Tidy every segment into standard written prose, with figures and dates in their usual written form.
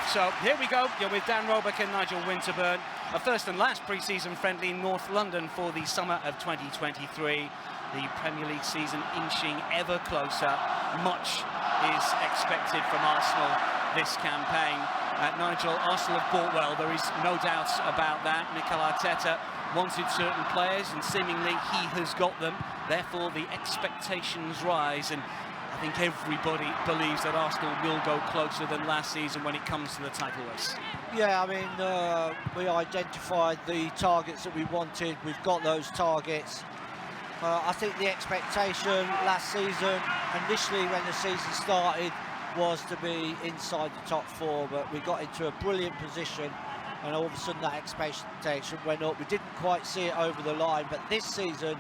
So here we go. You're with Dan Roebuck and Nigel Winterburn. A first and last pre-season friendly in North London for the summer of 2023. The Premier League season inching ever closer. Much is expected from Arsenal this campaign. Nigel, Arsenal have bought well. There is no doubt about that. Mikel Arteta wanted certain players and seemingly he has got them. Therefore, the expectations rise, and I think everybody believes that Arsenal will go closer than last season when it comes to the title race. Yeah, I mean, we identified the targets that we wanted. We've got those targets. I think the expectation last season, initially when the season started, was to be inside the top four, but we got into a brilliant position and all of a sudden that expectation went up. We didn't quite see it over the line, but this season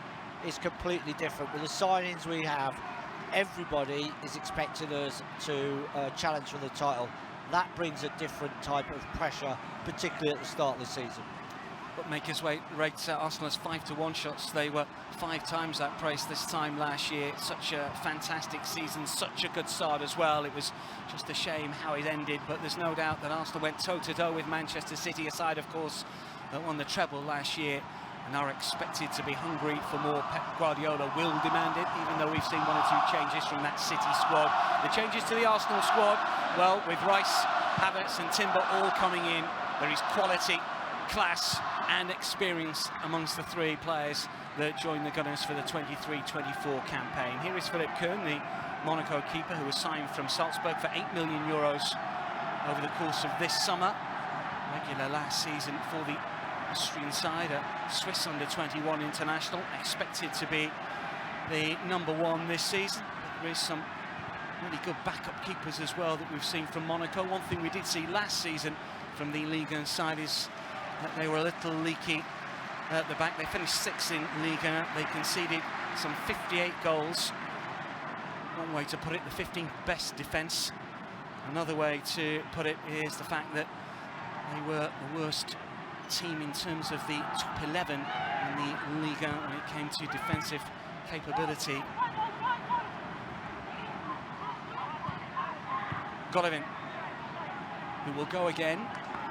is completely different. With the signings we have, everybody is expecting us to challenge for the title. That brings a different type of pressure, particularly at the start of the season. Bookmakers rate Arsenal as 5-1 shots. They were 5 times that price this time last year. Such a fantastic season, such a good start as well. It was just a shame how it ended, but there's no doubt that Arsenal went toe-to-toe with Manchester City, a side, of course, that won the treble last year and are expected to be hungry for more. Pep Guardiola will demand it, even though we've seen 1 or 2 changes from that City squad. The changes to the Arsenal squad, well, with Rice, Havertz and Timber all coming in, there is quality, class and experience amongst the 3 players that joined the Gunners for the 23-24 campaign. Here is Philipp Köhn, the Monaco keeper, who was signed from Salzburg for €8 million over the course of this summer. Regular last season for the Austrian side, a Swiss under-21 international, expected to be the #1 this season. But there is some really good backup keepers as well that we've seen from Monaco. One thing we did see last season from the Ligue 1 side is that they were a little leaky at the back. They finished 6th in Ligue 1. They conceded some 58 goals. One way to put it, the 15th best defence. Another way to put it is the fact that they were the worst team in terms of the top 11 in the Ligue 1 when it came to defensive capability. Golovin, who will go again,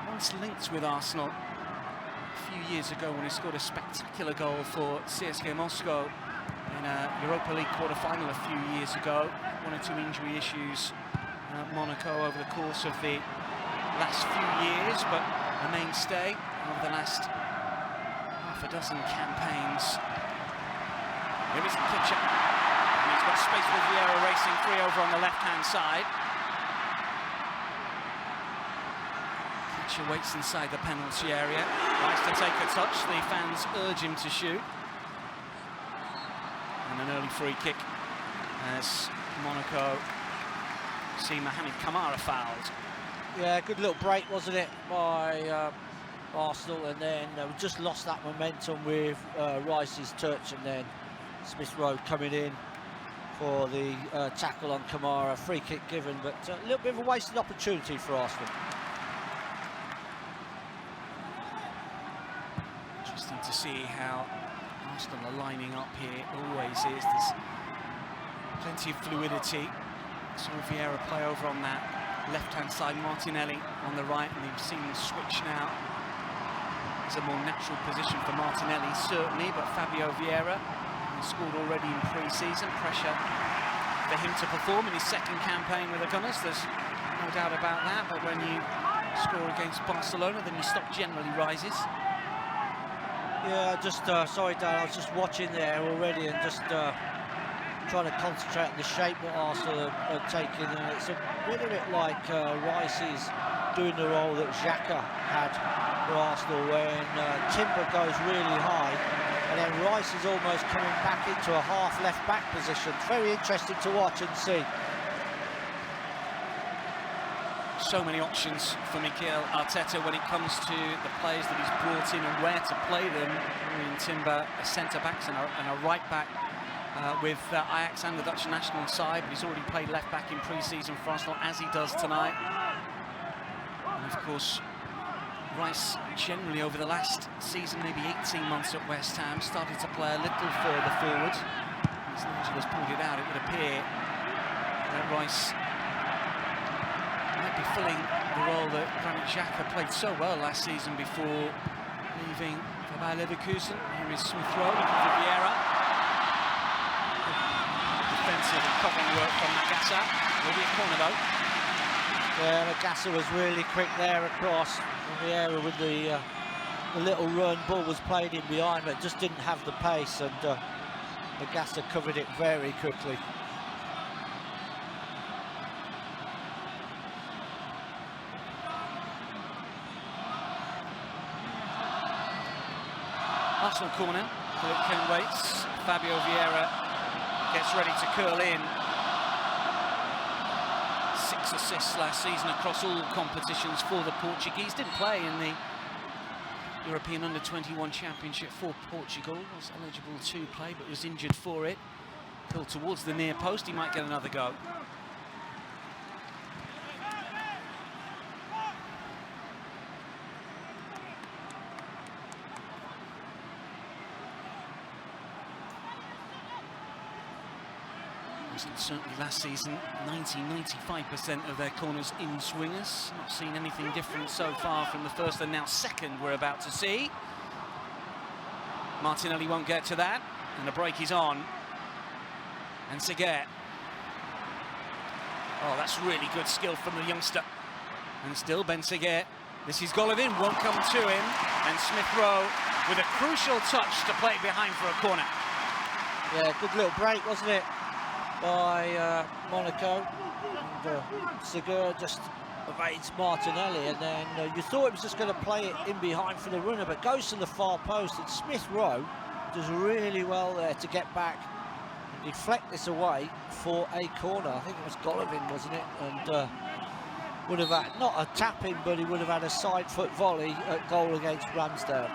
once linked with Arsenal a few years ago when he scored a spectacular goal for CSKA Moscow in a Europa League quarter-final a few years ago. 1 or 2 injury issues at Monaco over the course of the last few years, but a mainstay over the last half a dozen campaigns. Here is Kitcher, and he's got space with Vieira racing free over on the left-hand side. Kitcher waits inside the penalty area, likes to take a touch. The fans urge him to shoot. And an early free kick as Monaco see Mohamed Kamara fouled. Yeah, good little break, wasn't it, by Arsenal, and then we just lost that momentum with Rice's touch, and then Smith Rowe coming in for the tackle on Kamara. Free kick given, but a little bit of a wasted opportunity for Arsenal. Interesting to see how Arsenal are lining up here. Always is. There's plenty of fluidity. So Vieira play over on that left-hand side, Martinelli on the right, and you've seen him switch now. It's a more natural position for Martinelli, certainly, but Fabio Vieira has scored already in pre-season. Pressure for him to perform in his 2nd campaign with the Gunners, there's no doubt about that, but when you score against Barcelona, then your stock generally rises. Yeah, just, sorry Dan, I was just watching there already and just trying to concentrate on the shape that Arsenal are taking, and it's a little bit like Rice is doing the role that Xhaka had for Arsenal when Timber goes really high, and then Rice is almost coming back into a half left-back position. It's very interesting to watch and see. So many options for Mikel Arteta when it comes to the players that he's brought in and where to play them. In Timber, a centre-back and a right-back. With Ajax and the Dutch national side, but he's already played left-back in pre-season for Arsenal, as he does tonight. And of course, Rice generally over the last season, maybe 18 months at West Ham, started to play a little further forward. As Nigel has pointed out, it would appear that Rice might be filling the role that Xhaka played so well last season before leaving for Bayer Leverkusen. Here is Smith Rowe looking for Vieira. Defensive and covering work from Magassa. Will be a corner though. Yeah, Magassa was really quick there across in the area with the little run. Ball was played in behind, but just didn't have the pace, and Magassa covered it very quickly. Arsenal corner. Philip Ken waits. Fabio Vieira gets ready to curl in. 6 assists last season across all competitions for the Portuguese. Didn't play in the European Under-21 Championship for Portugal. Was eligible to play, but was injured for it. Pulled towards the near post. He might get another go. Certainly last season, 90–95% of their corners in swingers. Not seen anything different so far from the first and now second we're about to see. Martinelli won't get to that, and the break is on. And Seguer. Oh, that's really good skill from the youngster. And still Ben Seguer. This is Golovin, won't come to him. And Smith Rowe with a crucial touch to play behind for a corner. Yeah, good little break, wasn't it, by Monaco. And Seguer just evades Martinelli, and then you thought he was just going to play it in behind for the runner, but goes to the far post, and Smith Rowe does really well there to get back and deflect this away for a corner. I think it was Golovin, wasn't it? And would have had, not a tap-in, but he would have had a side-foot volley at goal against Ramsdale.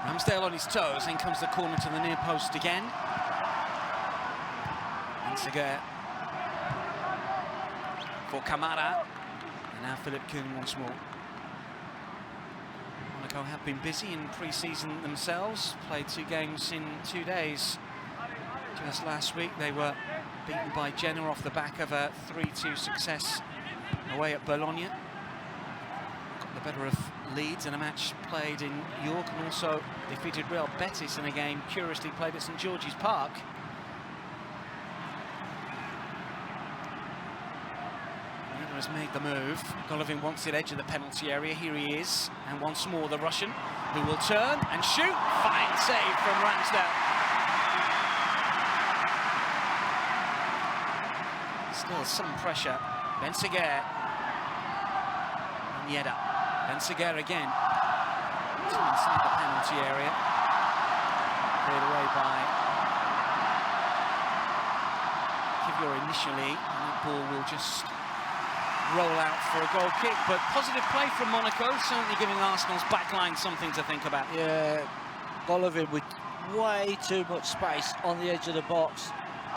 Ramsdale on his toes, in comes the corner to the near post again. And Seguer for Kamara, and now Philip Kuhn once more. Monaco have been busy in pre-season themselves, played 2 games in 2 days. Just last week they were beaten by Genoa off the back of a 3-2 success away at Bologna. Got the better of Leeds in a match played in York, and also defeated Real Betis in a game curiously played at St George's Park. Has made the move. Golovin wants it edge of the penalty area. Here he is, and once more the Russian, who will turn and shoot. Fine save from Ramsdale. Still some pressure. Ben Seguer. And Yeda. Ben Seguer again. It's inside the penalty area. Cleared away by Kivior initially, and that ball will just roll out for a goal kick, but positive play from Monaco, certainly giving Arsenal's backline something to think about. Yeah, Golovin with way too much space on the edge of the box,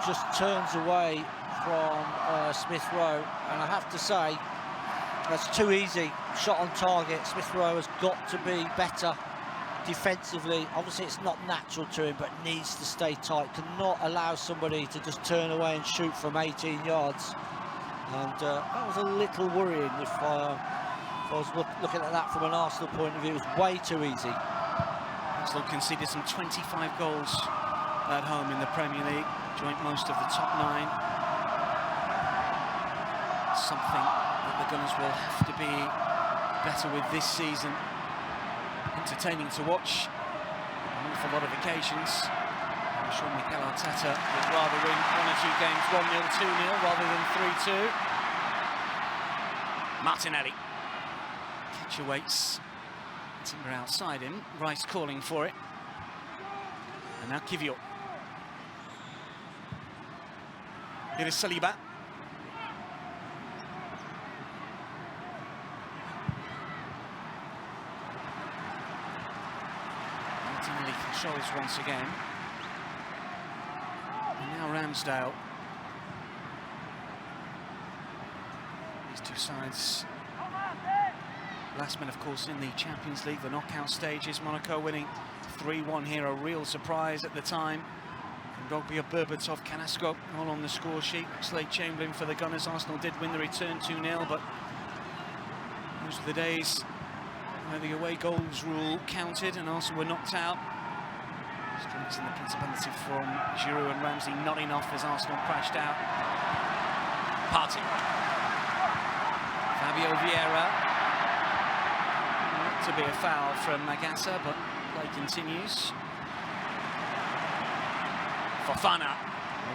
just turns away from Smith Rowe, and I have to say, that's too easy. Shot on target. Smith Rowe has got to be better defensively. Obviously it's not natural to him, but needs to stay tight, cannot allow somebody to just turn away and shoot from 18 yards. And that was a little worrying if I was looking at that from an Arsenal point of view. It was way too easy. Arsenal conceded some 25 goals at home in the Premier League, joined most of the top 9. Something that the Gunners will have to be better with this season. Entertaining to watch on an awful lot of occasions. I'm sure Mikel Arteta would rather win 1 or 2 games 1-0, 2-0 rather than 3-2. Martinelli. Catch awaits. Timber outside him. Rice calling for it. And now Kivior. Here is Saliba. Martinelli controls once again. And now Ramsdale. These two sides. Last men, of course, in the Champions League, the knockout stages. Monaco winning 3-1 here, a real surprise at the time. Kondogbia, Berbatov, Carrasco all on the score sheet. Oxlade-Chamberlain for the Gunners. Arsenal did win the return 2-0, but Those were the days where the away goals rule counted and Arsenal were knocked out. Strikes in the principality from Giroud and Ramsey not enough as Arsenal crashed out. Partey. Fabio Vieira. Not to be a foul from Magassa, but play continues. Fofana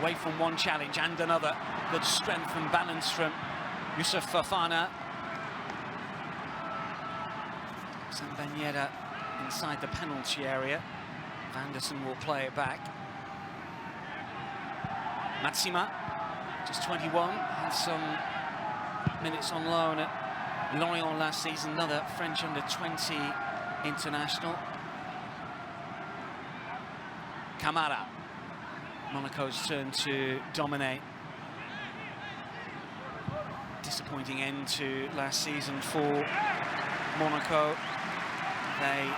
away from one challenge and another. Good strength and balance from Youssouf Fofana. Sam Ben Yedder inside the penalty area. Vanderson will play it back. Matsima, just 21, had some minutes on loan at Lorient last season, another French under-20 international. Kamara, Monaco's turn to dominate. Disappointing end to last season for Monaco. They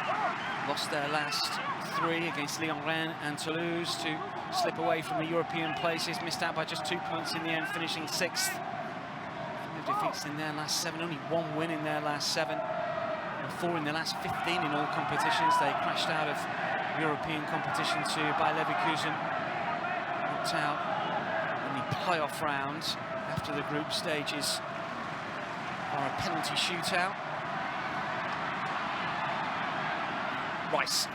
lost their last 3 against Lyon, Rennes and Toulouse to slip away from the European places. Missed out by just 2 points in the end, finishing 6th. 5 defeats in their last 7, only 1 win in their last 7. And 4 in their last 15 in all competitions. They crashed out of European competition to Bayer Leverkusen. Knocked out in the playoff round after the group stages are a penalty shootout. Rice,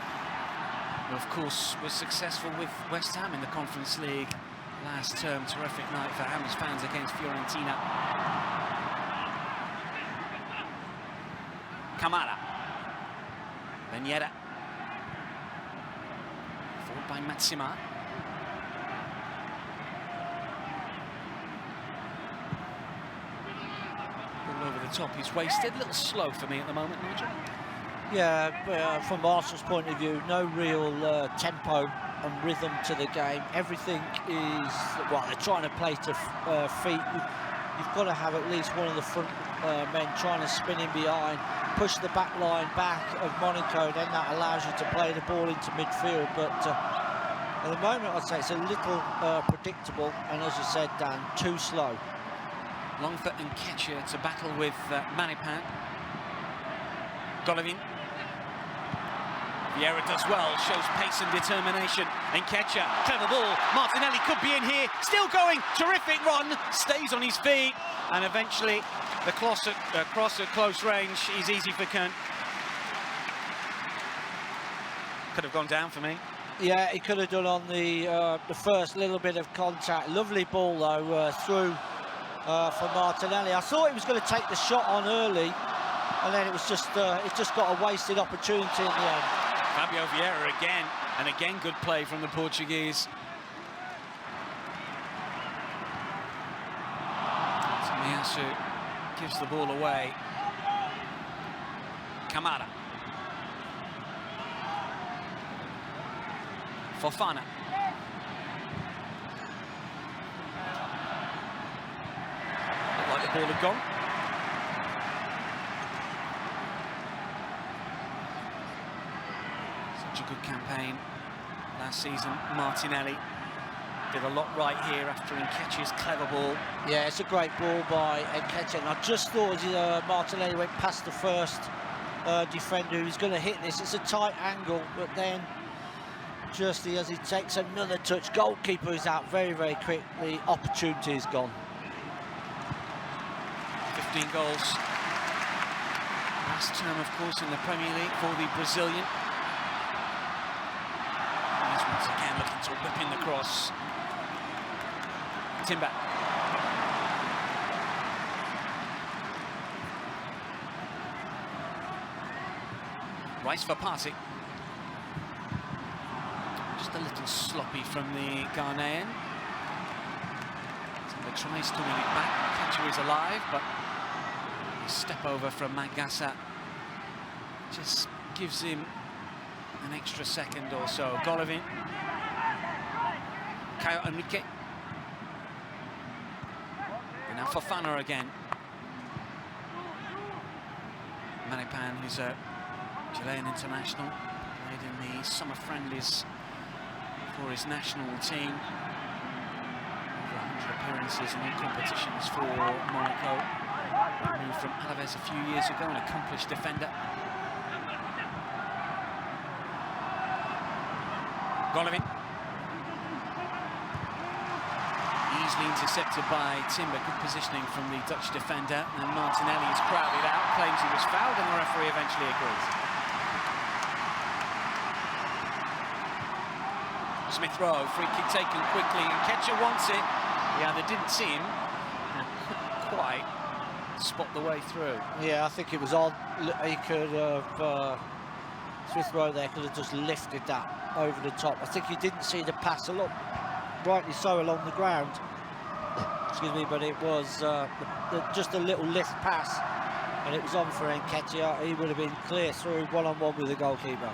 who of course was successful with West Ham in the Conference League last term. Terrific night for Ham's fans against Fiorentina. Kamara. Ben Yedder. Forward by Matsima. All over the top, he's wasted. A little slow for me at the moment, Nigel. Yeah, from Arsenal's point of view, no real tempo and rhythm to the game. Everything is, well, they're trying to play to feet. You've got to have at least one of the front men trying to spin in behind, push the back line back of Monaco, then that allows you to play the ball into midfield. But at the moment, I'd say it's a little predictable, and as you said, Dan, too slow. Longfoot and Ketcher to battle with Manipan. Golovin. Vieira does well, shows pace and determination. And Ketcher, clever ball. Martinelli could be in here, still going. Terrific run, stays on his feet, and eventually the cross at close range is easy for Kern. Could have gone down for me. Yeah, he could have done on the first little bit of contact. Lovely ball though through for Martinelli. I thought he was going to take the shot on early, and then it just got a wasted opportunity in the end. Fabio Vieira again, and again good play from the Portuguese. Miyasu gives the ball away. Kamara. Fofana. Looked like the ball had gone. Such a good campaign last season. Martinelli did a lot right here after Nketiah's clever ball. Yeah, it's a great ball by Nketiah. And I just thought as Martinelli went past the first defender who's going to hit this. It's a tight angle, but then just as he takes another touch, goalkeeper is out very, very quick. The opportunity is gone. 15 goals last term, of course, in the Premier League for the Brazilian. He's once again looking to whip in the cross. Timber. Rice for Partey. Just a little sloppy from the Ghanaian. Timber tries to win it back. Catcher is alive, but a step over from Magassa just gives him an extra second or so. Golovin. Caio Henrique. And now Fofana again. Manipan, who's a Chilean international, played in the summer friendlies for his national team. Over 100 appearances in all competitions for Monaco. Moved from Alaves a few years ago, an accomplished defender. Golovin. Easily intercepted by Timber. Good positioning from the Dutch defender. And Martinelli is crowded out, claims he was fouled, and the referee eventually agrees. Smith Rowe, free kick taken quickly, and Ketcher wants it. Yeah, they didn't see him and couldn't quite spot the way through. Yeah, I think it was on. He could have, Smith Rowe there could have just lifted that over the top. I think he didn't see the pass along, rightly so, along the ground. Excuse me, but it was just a little lift pass, and it was on for Nketiah. He would have been clear through one-on-one with the goalkeeper.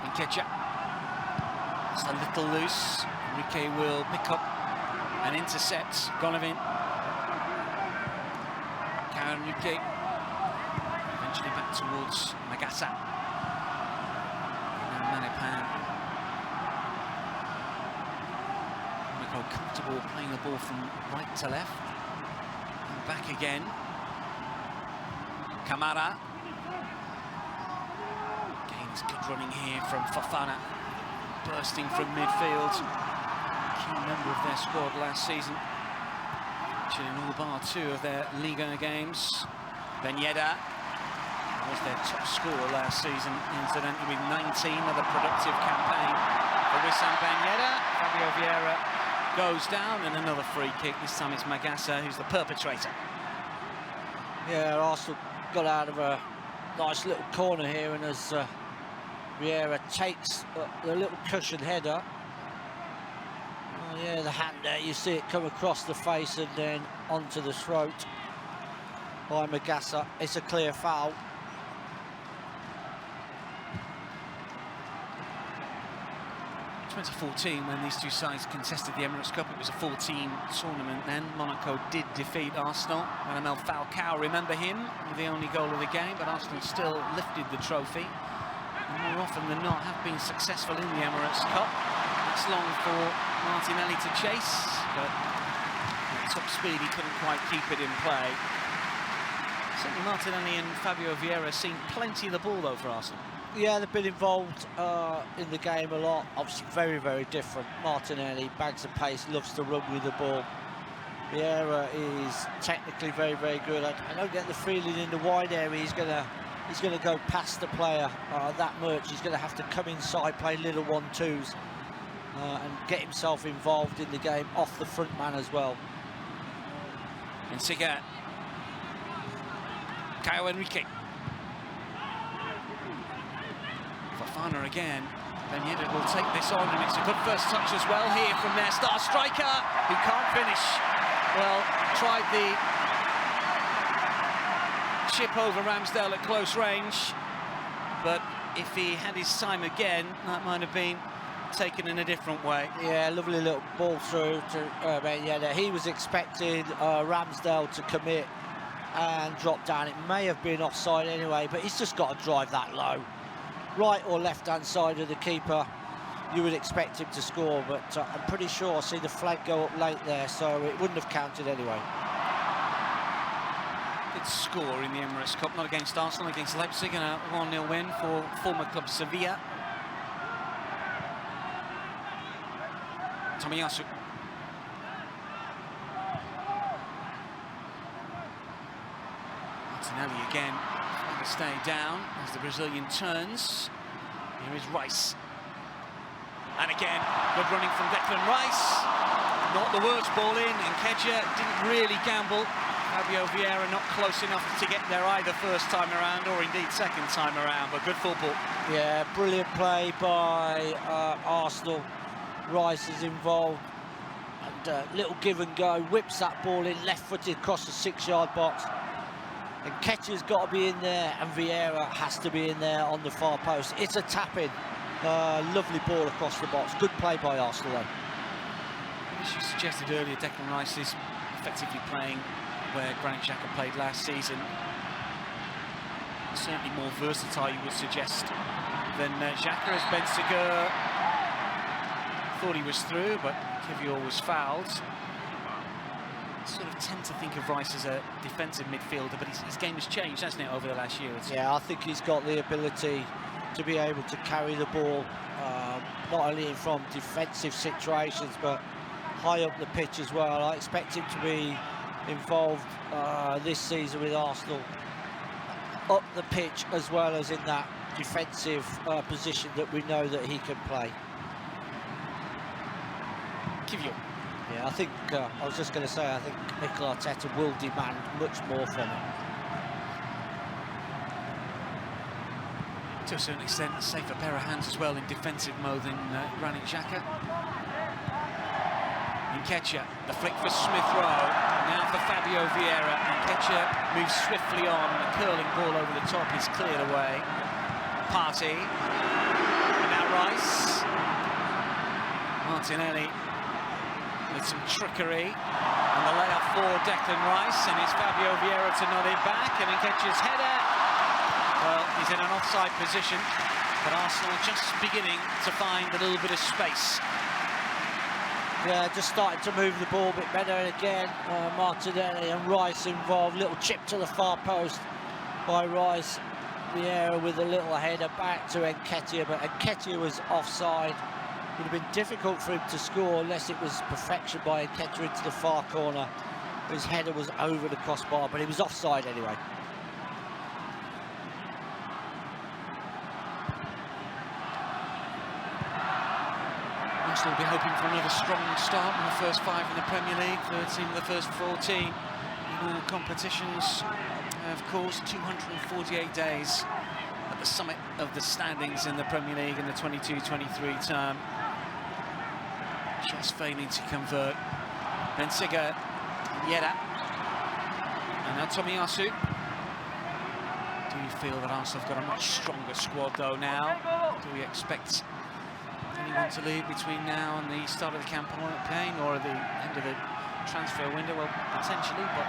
Nketiah. It's a little loose. Enrique will pick up and intercept Golovin. Enrique eventually back towards Magassa. And Manipan. Monaco comfortable playing the ball from right to left. And back again. Kamara. Gains good running here from Fofana. Bursting from midfield. Key member of their squad last season. Actually, in all bar 2 of their Liga games. Ben Yedder was their top scorer last season, incidentally, with 19. Another productive campaign for Wissam Ben Yedder. Fabio Vieira goes down, and another free kick. This time it's Magassa who's the perpetrator. Yeah, Arsenal got out of a nice little corner here, and as Vieira takes the little cushion header. Oh yeah, the hand there, you see it come across the face and then onto the throat by Magassa. It's a clear foul. In 2014, when these two sides contested the Emirates Cup, it was a 14 tournament then. Monaco did defeat Arsenal. Radamel Falcao, remember him, with the only goal of the game, but Arsenal still lifted the trophy. And more often than not have been successful in the Emirates Cup. It's long for Martinelli to chase, but at top speed he couldn't quite keep it in play. Certainly Martinelli and Fabio Vieira seen plenty of the ball though for Arsenal. Yeah, they've been involved in the game a lot. Obviously very, very different. Martinelli bags of pace, loves to run with the ball. Vieira is technically very, very good. I don't get the feeling in the wide area he's gonna go past the player that much. He's gonna have to come inside, play little 1-2s. And get himself involved in the game off the front man as well. And Siga. Caio Henrique. Fofana again. Ben Yedder will take this on, and it's a good first touch as well here from their star striker, who can't finish. Well, tried the chip over Ramsdale at close range, but if he had his time again, that might have been taken in a different way. Yeah, lovely little ball through to Ben Yedder. He was expecting Ramsdale to commit and drop down. It may have been offside anyway, but he's just got to drive that low. Right or left-hand side of the keeper, you would expect him to score, but I'm pretty sure I see the flag go up late there, so it wouldn't have counted anyway. Good score in the Emirates Cup, not against Arsenal, against Leipzig, and a 1-0 win for former club Sevilla. Tomiyasu. Martinelli again trying to stay down as the Brazilian turns. Here is Rice. And again, good running from Declan Rice. Not the worst ball in, and Nketiah didn't really gamble. Fabio Vieira not close enough to get there either first time around or indeed second time around, but good football. Yeah, brilliant play by Arsenal. Rice is involved, and little give and go, whips that ball in left-footed across the 6-yard box. And Nketiah's got to be in there, and Vieira has to be in there on the far post. It's a tap-in. Lovely ball across the box. Good play by Arsenal, though. As you suggested earlier, Declan Rice is effectively playing where Granit Xhaka played last season. Certainly more versatile, you would suggest, than Xhaka, as Ben Segur thought he was through, but Kivior was fouled. Sort of tend to think of Rice as a defensive midfielder, but his game has changed, hasn't it, over the last year or two? Yeah, I think he's got the ability to be able to carry the ball, not only from defensive situations, but high up the pitch as well. I expect him to be involved this season with Arsenal up the pitch as well as in that defensive position that we know that he can play. Kivior. Yeah, I think, I was just going to say, I think Mikel Arteta will demand much more from him. To a certain extent, a safer pair of hands as well in defensive mode than Granit Xhaka. Nketiah, the flick for Smith Rowe, now for Fabio Vieira. Nketiah moves swiftly on, the curling ball over the top is cleared away. Partey, and now Rice. Martinelli with some trickery, and the layup for Declan Rice, and it's Fabio Vieira to nod it back, and Nketiah's header. Well, he's in an offside position, but Arsenal just beginning to find a little bit of space. Yeah, just starting to move the ball a bit better, and again, Martinelli and Rice involved. Little chip to the far post by Rice. Vieira with a little header back to Nketiah, but Nketiah was offside. Would have been difficult for him to score unless it was perfection by Nketiah into the far corner. His header was over the crossbar, but he was offside anyway. Arsenal will be hoping for another strong start in the first 5 in the Premier League, 13 in the first 14 in all competitions. Of course, 248 days at the summit of the standings in the Premier League in the 22-23 term. Just failing to convert. Bensiga, Yeda, and now Tomiyasu. Do you feel that Arsenal have got a much stronger squad though now? Do we expect anyone to leave between now and the start of the campaign or the end of the transfer window? Well, potentially, but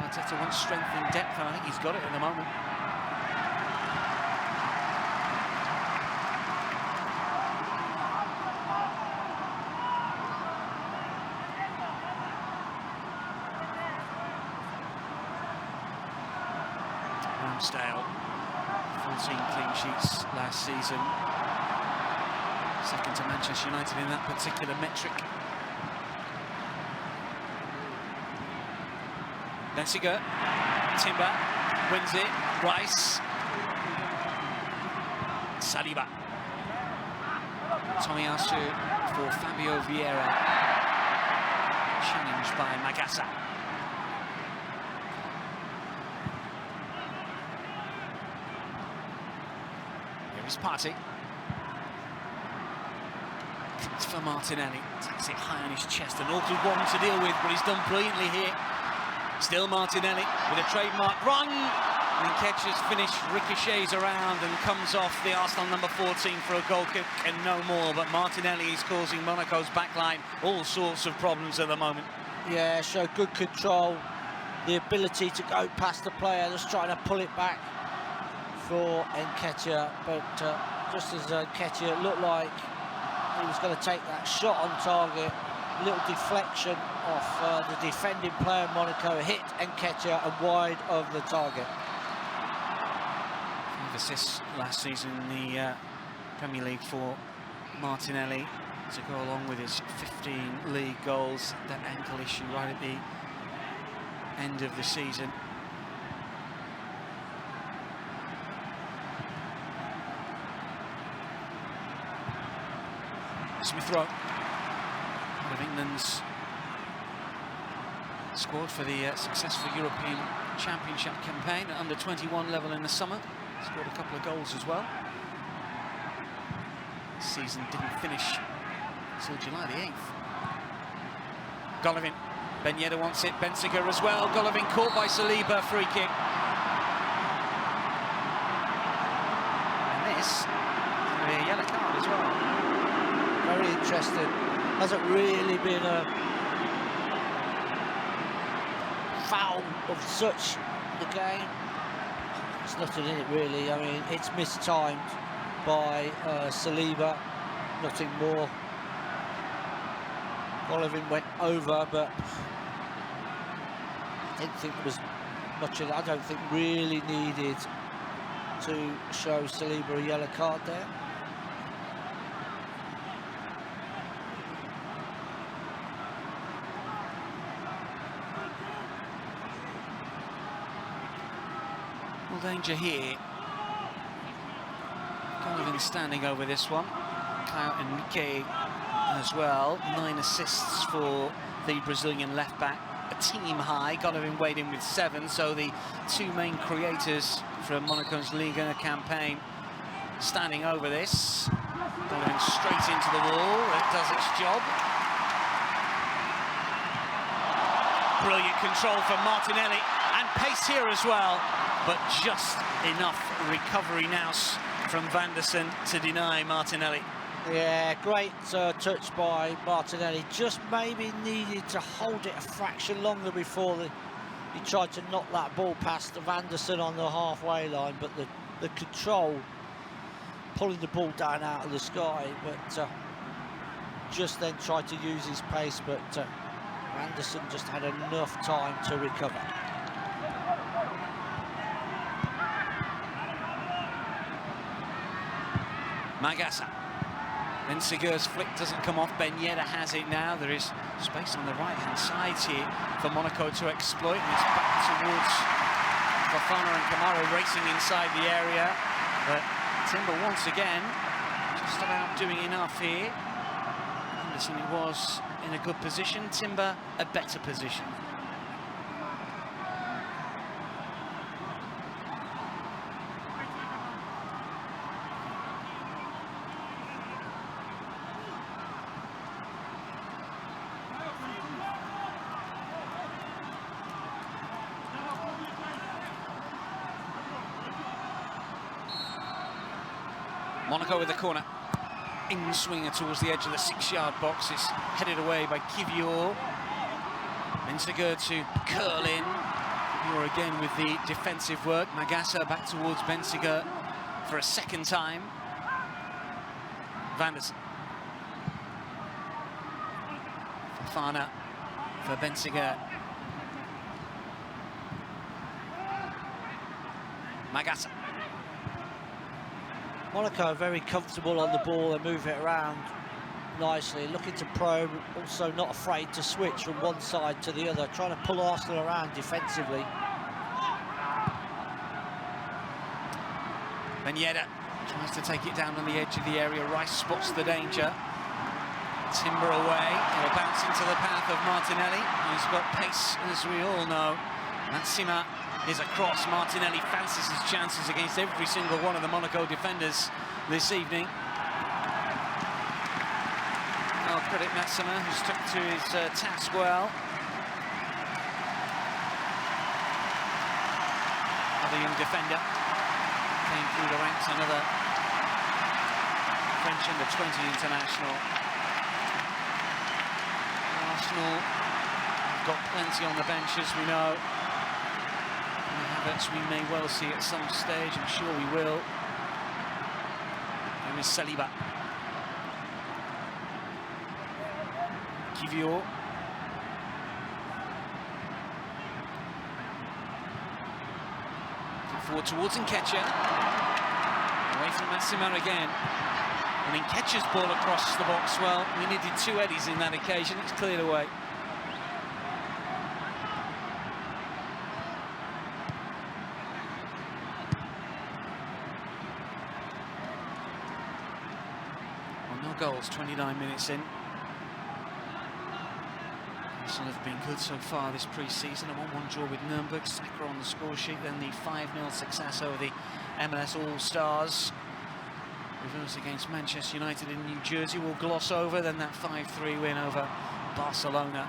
Arteta wants strength in depth, and I think he's got it at the moment. Ramsdale, 14 clean sheets last season. Second to Manchester United in that particular metric. Bensiga, Timber, wins it, Rice, Saliba, Tomiyasu for Fabio Vieira, challenged by Magasa. Here is Partey. It's for Martinelli, takes it high on his chest, an awkward one to deal with, but he's done brilliantly here. Still Martinelli with a trademark run, and Nketiah's finish ricochets around and comes off the Arsenal number 14 for a goal kick and no more, but Martinelli is causing Monaco's backline all sorts of problems at the moment. Yeah, showed good control, the ability to go past the player, just trying to pull it back for Nketiah, but just as Nketiah looked like he was going to take that shot on target, little deflection off the defending player Monaco, hit Nketiah and wide of the target. 5 assists last season in the Premier League for Martinelli to go along with his 15 league goals. That ankle issue right at the end of the season. Smith Rowe, one of England's squad for the successful European Championship campaign at under 21 level in the summer. Scored a couple of goals as well. This season didn't finish until July the 8th. Golovin, Ben Yedder wants it, Bensiga as well. Golovin caught by Saliba, free kick. And this is going to be a yellow card as well. Very interesting. Hasn't really been a foul of such the game. There's nothing in it really. I mean, it's mistimed by Saliba. nothing more. Golovin went over, but I didn't think there was much of that. I don't think really needed to show Saliba a yellow card there. Well, danger here. Golovin standing over this one. Kyle Enrique as well. 9 assists for the Brazilian left back. A team high. Golovin weighed in with 7, so the two main creators from Monaco's Liga campaign standing over this. Golovin straight into the wall. It does its job. Brilliant control from Martinelli, and pace here as well, but just enough recovery now from Vanderson to deny Martinelli. Yeah, great touch by Martinelli. Just maybe needed to hold it a fraction longer before he tried to knock that ball past Vanderson on the halfway line, but the control, pulling the ball down out of the sky, but just then tried to use his pace, but Vanderson just had enough time to recover. Magassa. Bensigur's flick doesn't come off. Ben Yedder has it now. There is space on the right-hand side here for Monaco to exploit. And it's back towards Fofana and Kamara racing inside the area. But Timber once again just about doing enough here. Anderson was in a good position. Timber a better position. Monaco with the corner. In swinger towards the edge of the 6-yard box. It's headed away by Kivior. Bensigur to curl in. Kivior again with the defensive work. Magassa back towards Bensigur for a second time. Vanderson. Fofana for Bensigur. Magassa. Monaco are very comfortable on the ball. They move it around nicely, looking to probe, also not afraid to switch from one side to the other, trying to pull Arsenal around defensively. Ben Yedder tries to take it down on the edge of the area. Rice spots the danger. Timber away. It'll bounce into the path of Martinelli. He's got pace, as we all know. Matsima is across. Martinelli fancies his chances against every single one of the Monaco defenders this evening. I'll credit Matsima, who stuck to his task well. Another young defender came through the ranks, another French under-20 international. Arsenal got plenty on the bench, as we know. We may well see at some stage, I'm sure we will. There is Saliba. Kivior. Forward towards Nketiah. Away from Massimo again. And Nketiah's ball across the box. Well, we needed 2 eddies in that occasion. It's cleared away. Goals 29 minutes in. Arsenal have been good so far this pre-season. A 1-1 draw with Nuremberg. Saka on the score sheet, then the 5-0 success over the MLS All-Stars. Reverse against Manchester United in New Jersey. We'll gloss over, then that 5-3 win over Barcelona.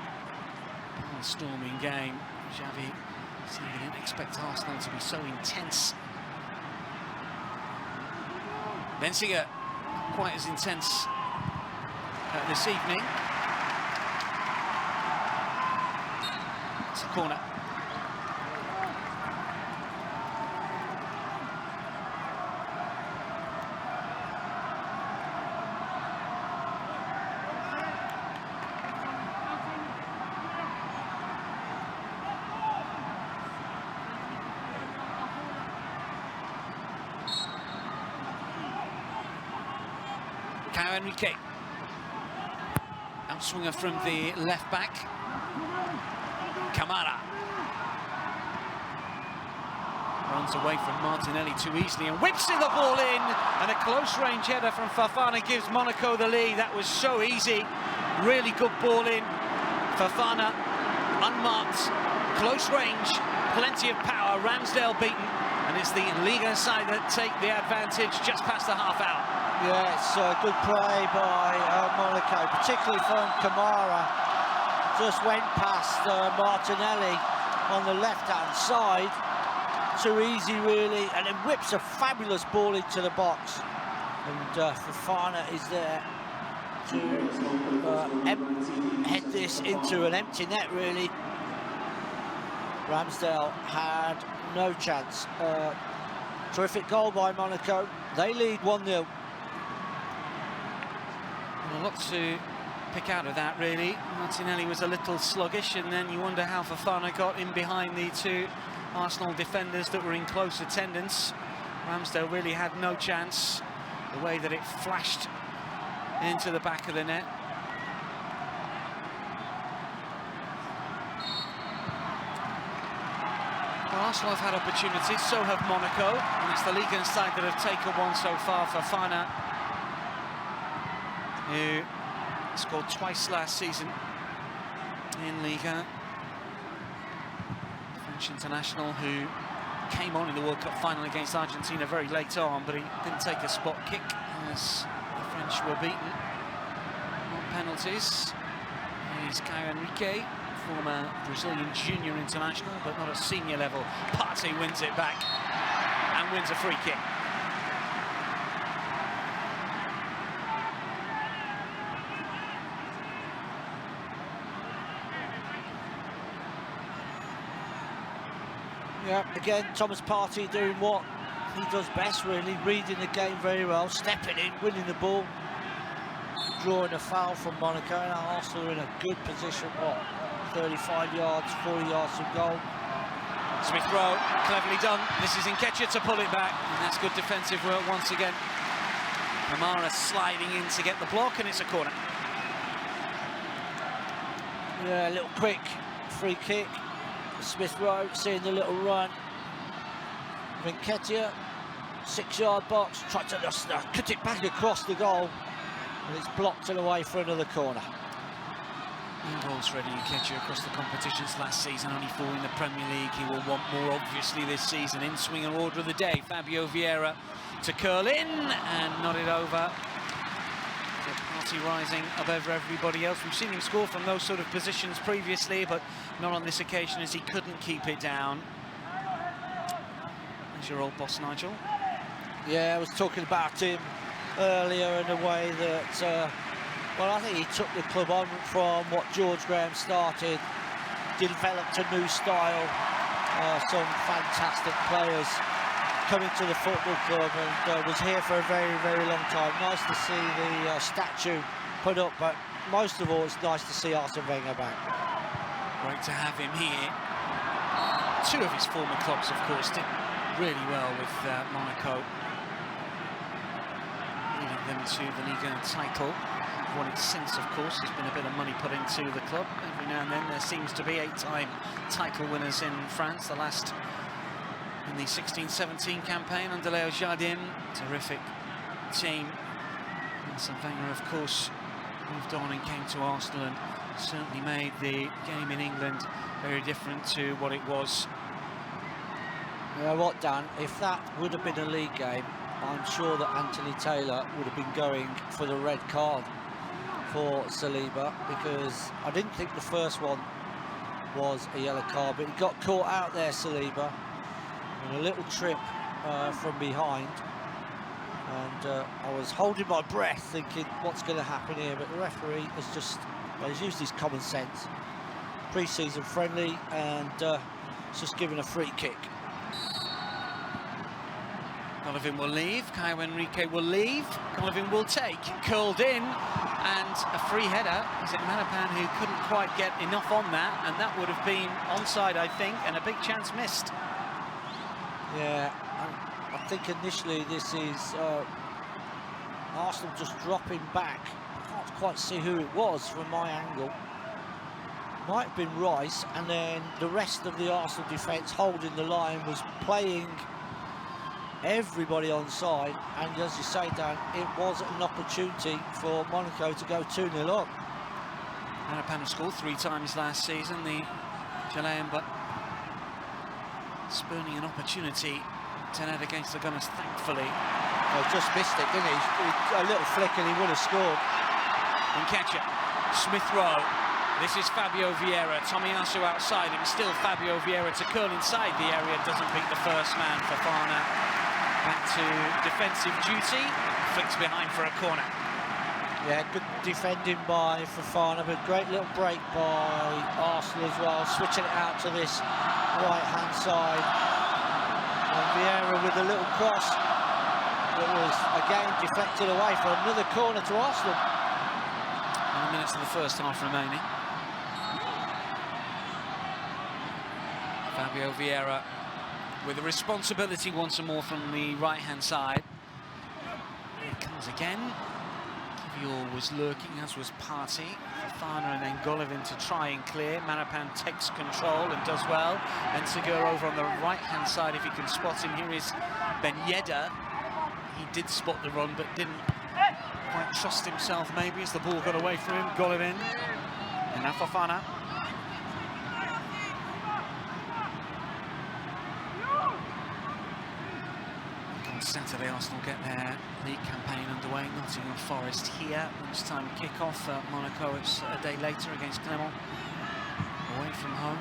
A storming game. Xavi said he didn't expect Arsenal to be so intense. Bensigur, quite as intense this evening. It's a corner. Caio Henrique. Outswinger from the left back. Camara. Runs away from Martinelli too easily and whips the ball in. And a close range header from Fofana gives Monaco the lead. That was so easy. Really good ball in. Fofana, unmarked, close range, plenty of power. Ramsdale beaten. And it's the Liga side that take the advantage just past the half hour. Yeah, it's a good play by Monaco, particularly from Camara. Just went past Martinelli on the left-hand side. Too easy, really, and then whips a fabulous ball into the box. And Fofana is there to head this into an empty net, really. Ramsdale had no chance. Terrific goal by Monaco. They lead 1-0. A lot to pick out of that, really. Martinelli was a little sluggish, and then you wonder how Fofana got in behind the two Arsenal defenders that were in close attendance. Ramsdale really had no chance. The way that it flashed into the back of the net. Well, Arsenal have had opportunities, so have Monaco, and it's the Liga side that have taken one so far. Fofana, who scored twice last season in Liga. French international who came on in the World Cup final against Argentina very late on, but he didn't take a spot kick as the French were beaten on penalties. Here's Caio Henrique, former Brazilian junior international, but not at senior level. Partey wins it back and wins a free kick. Yeah, again, Thomas Partey doing what he does best, really, reading the game very well, stepping in, winning the ball, drawing a foul from Monaco, and Arsenal are in a good position, what, 35 yards, 40 yards from goal. Smith Rowe, cleverly done. This is Nketiah to pull it back, and that's good defensive work once again. Camara sliding in to get the block, and it's a corner. Yeah, a little quick free kick. Smith Rowe seeing the little run. Nketiah, 6-yard box, tried to just cut it back across the goal, and it's blocked and away for another corner. Goals ready, Nketiah across the competitions last season, only 4 in the Premier League. He will want more, obviously, this season. In swinger order of the day, Fabio Vieira to curl in and nod it over. Partey rising above everybody else. We've seen him score from those sort of positions previously, but not on this occasion, as he couldn't keep it down. There's your old boss, Nigel. Yeah, I was talking about him earlier in a way that, well, I think he took the club on from what George Graham started, developed a new style, some fantastic players coming to the football club, and was here for a very, very long time. Nice to see the statue put up, but most of all, it's nice to see Arsene Wenger back. Great to have him here. 2 of his former clubs, of course, did really well with Monaco, leading them to the Liga title. Won it since, of course. There's been a bit of money put into the club. Every now and then there seems to be 8-time title winners in France. The last in the 16-17 campaign under Léo Jardim. Terrific team. And Wenger, of course, moved on and came to Arsenal and certainly made the game in England very different to what it was. You know what, Dan? If that would have been a league game, I'm sure that Anthony Taylor would have been going for the red card for Saliba, because I didn't think the first one was a yellow card, but he got caught out there, Saliba, in a little trip from behind, and I was holding my breath thinking what's going to happen here, but the referee has just, well, he's used his common sense. Pre-season friendly, and it's just given a free kick. Golovin will leave, Caio Henrique will leave, Golovin will take, curled in, and a free header. Is it Manapan who couldn't quite get enough on that, and that would have been onside, I think, and a big chance missed. Yeah, I think initially this is Arsenal just dropping back. I can't quite see who it was from my angle. Might have been Rice, and then the rest of the Arsenal defence holding the line was playing everybody on side, and as you say, Dan, it was an opportunity for Monaco to go 2-0 up. Marapan scored 3 times last season, the Chilean, but spurning an opportunity to net against the Gunners, thankfully. Well, just missed it, didn't he? A little flick and he would have scored. And catcher, Smith Rowe. This is Fabio Vieira. Tomiyasu outside him. Still Fabio Vieira to curl inside the area. Doesn't beat the first man. Fofana back to defensive duty. Flicks behind for a corner. Yeah, good defending by Fofana, but great little break by Arsenal as well. Switching it out to this right-hand side. And Vieira with a little cross that was, again, deflected away for another corner to Arsenal. 9 minutes of the first half remaining. Fabio Vieira with the responsibility once more from the right-hand side. Here it comes again. Kivior was lurking, as was Partey. Fofana and then Golovin to try and clear. Marapan takes control and does well. Then Segura over on the right-hand side if he can spot him. Here is Ben Yedder. He did spot the run but didn't quite trust himself maybe as the ball got away from him. Golovin and now Fofana. On Saturday, Arsenal get their league campaign underway. Nottingham Forest here. Lunchtime kick-off. Monaco, it's a day later against Clermont. Away from home.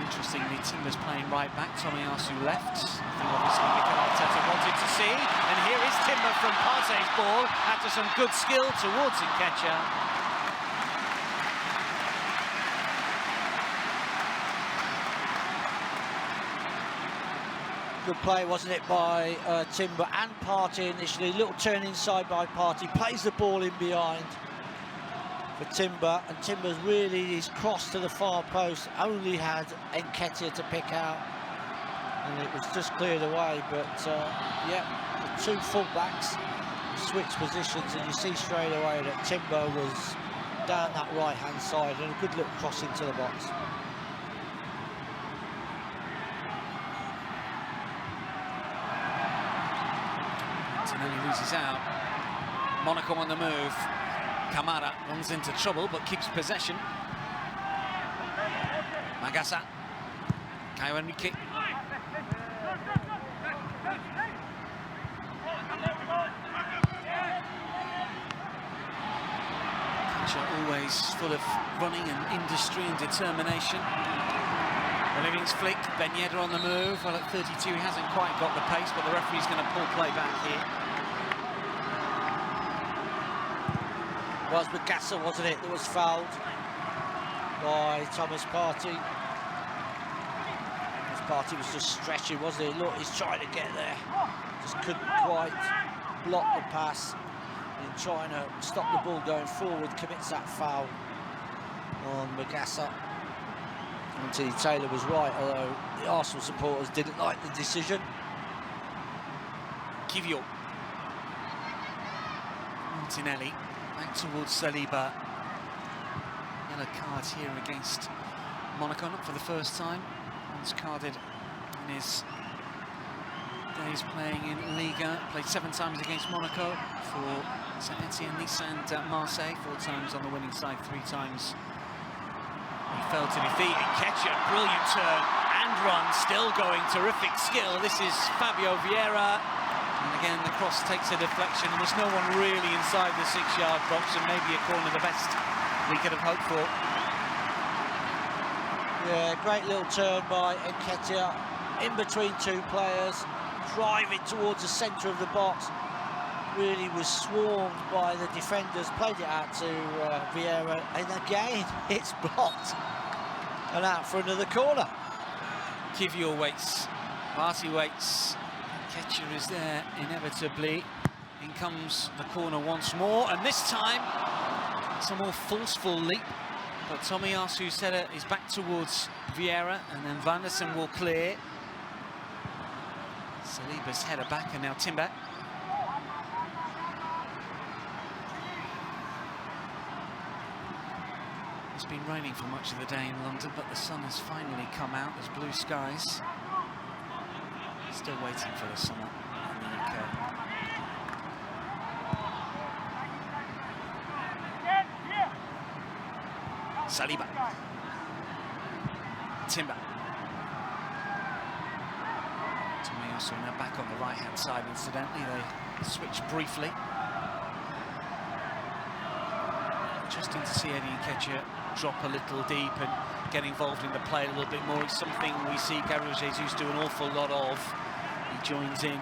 Interestingly, Timber's playing right back. Tomiyasu left. I think obviously Mikel Arteta wanted to see. And here is Timber from Partey's ball after some good skill towards Nketiah. Good play, wasn't it, by Timber and Partey initially. Little turn inside by Partey. Plays the ball in behind for Timber, and Timber's really, his cross to the far post only had Nketiah to pick out, and it was just cleared away. But yeah, the two fullbacks switched positions, and you see straight away that Timber was down that right-hand side, and a good little cross into the box. He loses out. Monaco on the move. Kamara runs into trouble but keeps possession. Magasa. Caio Henrique. Always full of running and industry and determination. Olivia's flick, Ben Yedder on the move. Well, at 32 he hasn't quite got the pace, but the referee's going to pull play back here. It was Magasa, wasn't it, that was fouled by Thomas Partey. Partey was just stretching, wasn't he? Look, he's trying to get there. Just couldn't quite block the pass. And trying to stop the ball going forward, commits that foul on Magasa. Anthony Taylor was right, although the Arsenal supporters didn't like the decision. Kivior. Martinelli back towards Saliba. Yellow card here against Monaco, not for the first time. Once carded in his days playing in Liga. Played 7 times against Monaco for Saint-Etienne, Nice and Marseille. 4 times on the winning side, 3 times he fell to defeat. Nketiah, brilliant turn and run, still going, terrific skill. This is Fabio Vieira, and again the cross takes a deflection. There's no one really inside the 6-yard box, and maybe a corner the best we could have hoped for. Yeah, great little turn by Nketiah, in between 2 players, driving towards the centre of the box. Really was swarmed by the defenders, played it out to Vieira, and again it's blocked and out for another corner. Kivior waits, Partey waits, Nketiah is there inevitably. In comes the corner once more, and this time it's a more forceful leap, but Tomiyasu Seda is back towards Vieira, and then Van der Sen will clear. Saliba's header back, and now Timber. It's been raining for much of the day in London, but the sun has finally come out. There's blue skies. Still waiting for the summer in the UK. Saliba. Timber. Tomiyasu now back on the right-hand side, incidentally. They switch briefly. Interesting to see Eddie Nketiah drop a little deep and get involved in the play a little bit more. It's something we see Gabriel Jesus do an awful lot of. He joins in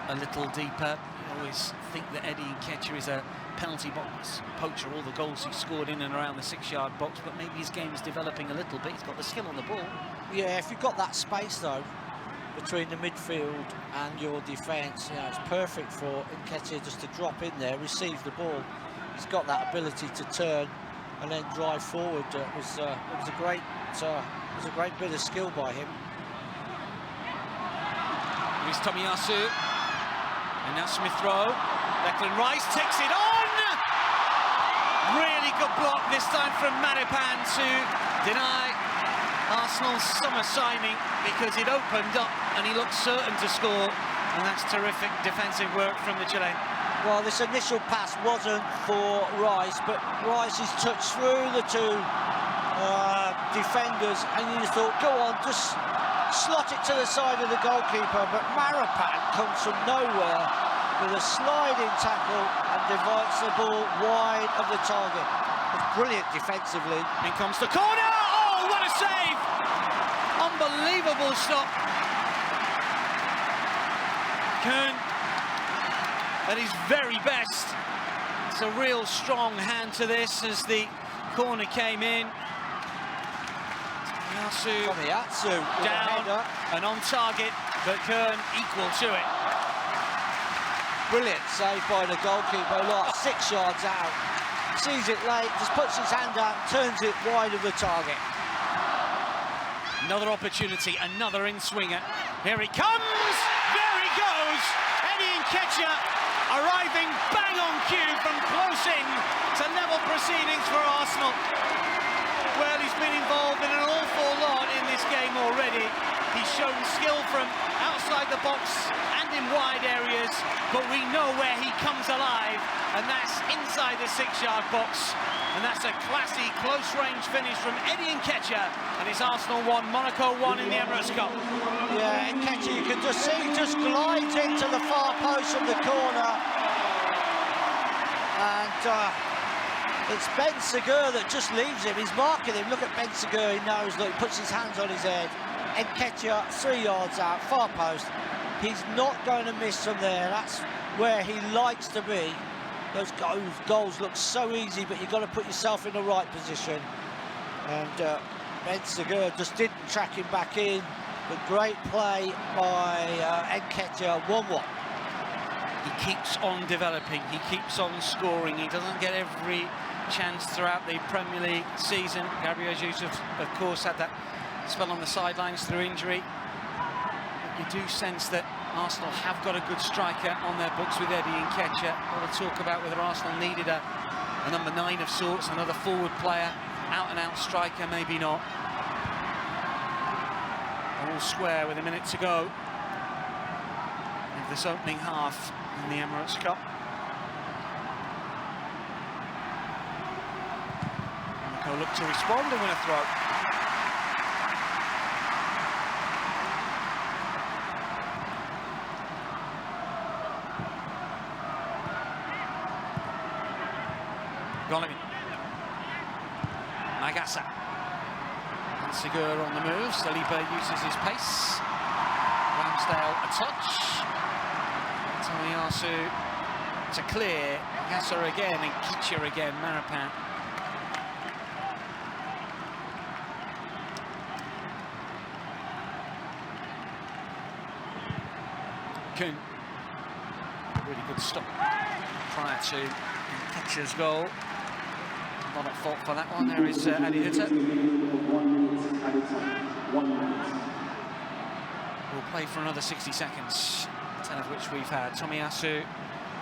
a little deeper. You always think that Eddie Nketiah is a penalty box poacher, all the goals he scored in and around the 6-yard box, but maybe his game is developing a little bit. He's got the skill on the ball. Yeah, if you've got that space though between the midfield and your defence, you know, it's perfect for Nketiah just to drop in there, receive the ball. He's got that ability to turn and then drive forward. It was a great bit of skill by him. Here's Tomiyasu, and now Smith Rowe. Declan Rice takes it on. Really good block this time from Maripan to deny Arsenal's summer signing, because it opened up and he looked certain to score, and that's terrific defensive work from the Chilean. Well, this initial pass wasn't for Rice, but Rice is touched through the two defenders, and you thought, go on, just slot it to the side of the goalkeeper, but Maripan comes from nowhere with a sliding tackle and diverts the ball wide of the target. It's brilliant defensively. In comes the corner! Oh, what a save! Unbelievable stop. Kern at his very best. It's a real strong hand to this as the corner came in. Tomiyasu down and on target, but Kern equal to it. Brilliant save by the goalkeeper, like 6 yards out. Sees it late, just puts his hand out, turns it wide of the target. Another opportunity, another in-swinger. Here he comes! There he goes! Eddie Nketiah arriving bang on cue from close in to level proceedings for Arsenal. Well, he's been involved in an awful lot in this game already. He's shown skill from outside the box and in wide areas, but we know where he comes alive, and that's inside the 6-yard box. And that's a classy close-range finish from Eddie Nketiah, and it's Arsenal 1, Monaco 1 in the Emirates Cup. Yeah, Nketiah, you can just see, just glides into the far post from the corner. And it's Ben Segur that just leaves him. He's marking him. Look at Ben Segur, he knows, look, he puts his hands on his head. Nketiah 3 yards out, far post. He's not going to miss from there. That's where he likes to be. Those goals look so easy, but you've got to put yourself in the right position. And Ben Segur just didn't track him back in. But great play by Nketiah, 1-1. He keeps on developing, he keeps on scoring. He doesn't get every chance throughout the Premier League season. Gabriel Jesus, of course, had that spell on the sidelines through injury. But you do sense that Arsenal have got a good striker on their books with Eddie Nketiah. We'll talk about whether Arsenal needed a number 9 of sorts, another forward player, out-and-out striker, maybe not. All square with a minute to go of this opening half in the Emirates Cup. Monaco look to respond and win a throw. Golovin. Magasa. And Segur on the move. Saliba uses his pace. Ramsdale a touch. Tomiyasu to clear. Magasa again and Nketiah again. Maripan. Kuhn. Really good stop prior to Nketiah's goal. Not at fault for that one. There is Adi Hütter. We'll play for another 60 seconds. 10 of which we've had. Tomiyasu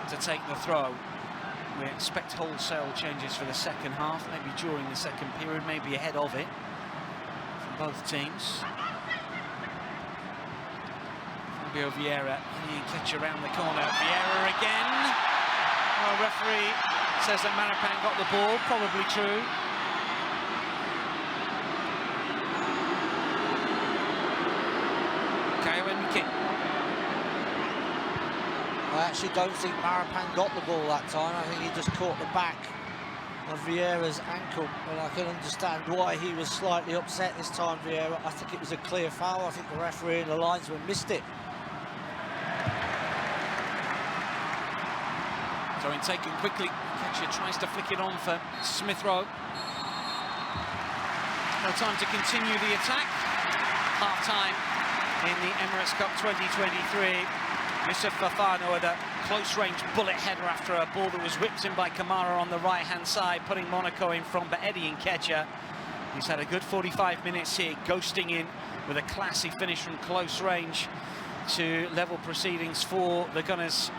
to take the throw. We expect wholesale changes for the second half, maybe during the second period, maybe ahead of it, from both teams. Fabio Vieira, and catch around the corner. Vieira again. Well, referee says that Marapan got the ball, probably true. I actually don't think Marapan got the ball that time. I think he just caught the back of Vieira's ankle, and I can understand why he was slightly upset this time, Vieira. I think it was a clear foul. I think the referee and the linesman missed it. So in taken quickly, Ketcher tries to flick it on for Smith Rowe. No time to continue the attack. Half-time in the Emirates Cup 2023. Yusuf Fafano with a close-range bullet header after a ball that was whipped in by Kamara on the right-hand side, putting Monaco in front. But Eddie Nketiah, he's had a good 45 minutes here, ghosting in with a classy finish from close range to level proceedings for the Gunners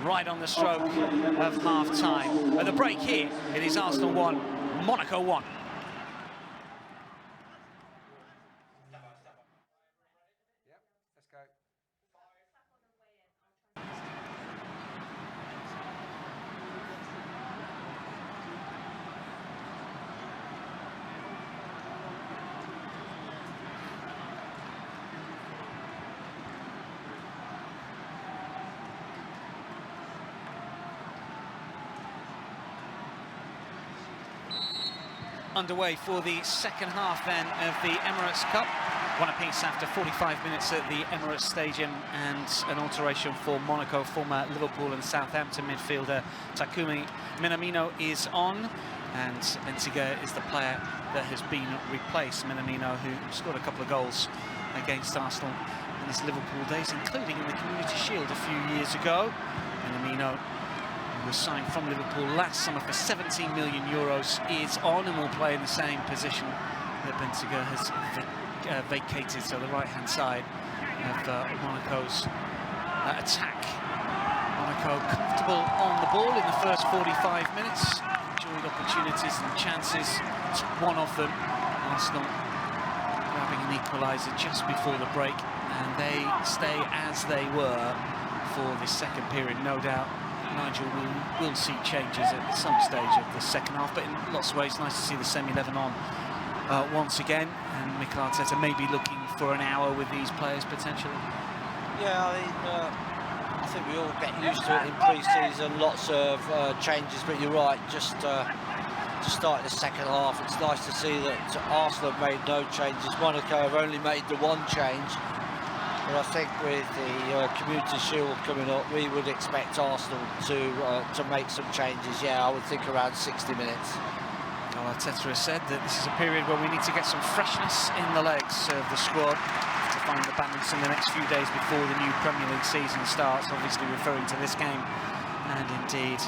right on the stroke of half-time. At the break here, it is Arsenal 1, Monaco 1. Underway for the second half then of the Emirates Cup. One apiece after 45 minutes at the Emirates Stadium, and an alteration for Monaco. Former Liverpool and Southampton midfielder Takumi Minamino is on, and Benziger is the player that has been replaced. Minamino, who scored a couple of goals against Arsenal in his Liverpool days, including in the Community Shield a few years ago. Minamino, was signed from Liverpool last summer for 17 million euros, is on and will play in the same position that Benziger has vacated, so the right-hand side of Monaco's attack. Monaco comfortable on the ball in the first 45 minutes, enjoyed opportunities and chances, took one of them. Arsenal grabbing an equaliser just before the break, and they stay as they were for the second period, no doubt. Nigel will see changes at some stage of the second half, but in lots of ways, nice to see the same 11 on once again. And Mikel Arteta may be looking for an hour with these players potentially. Yeah, I think we all get used to it in pre-season. Lots of changes, but you're right. Just to start the second half, it's nice to see that Arsenal have made no changes. Monaco have only made the one change. But I think with the Community Shield coming up, we would expect Arsenal to make some changes. Yeah, I would think around 60 minutes. Well, Arteta has said that this is a period where we need to get some freshness in the legs of the squad to find the balance in the next few days before the new Premier League season starts, obviously referring to this game, and indeed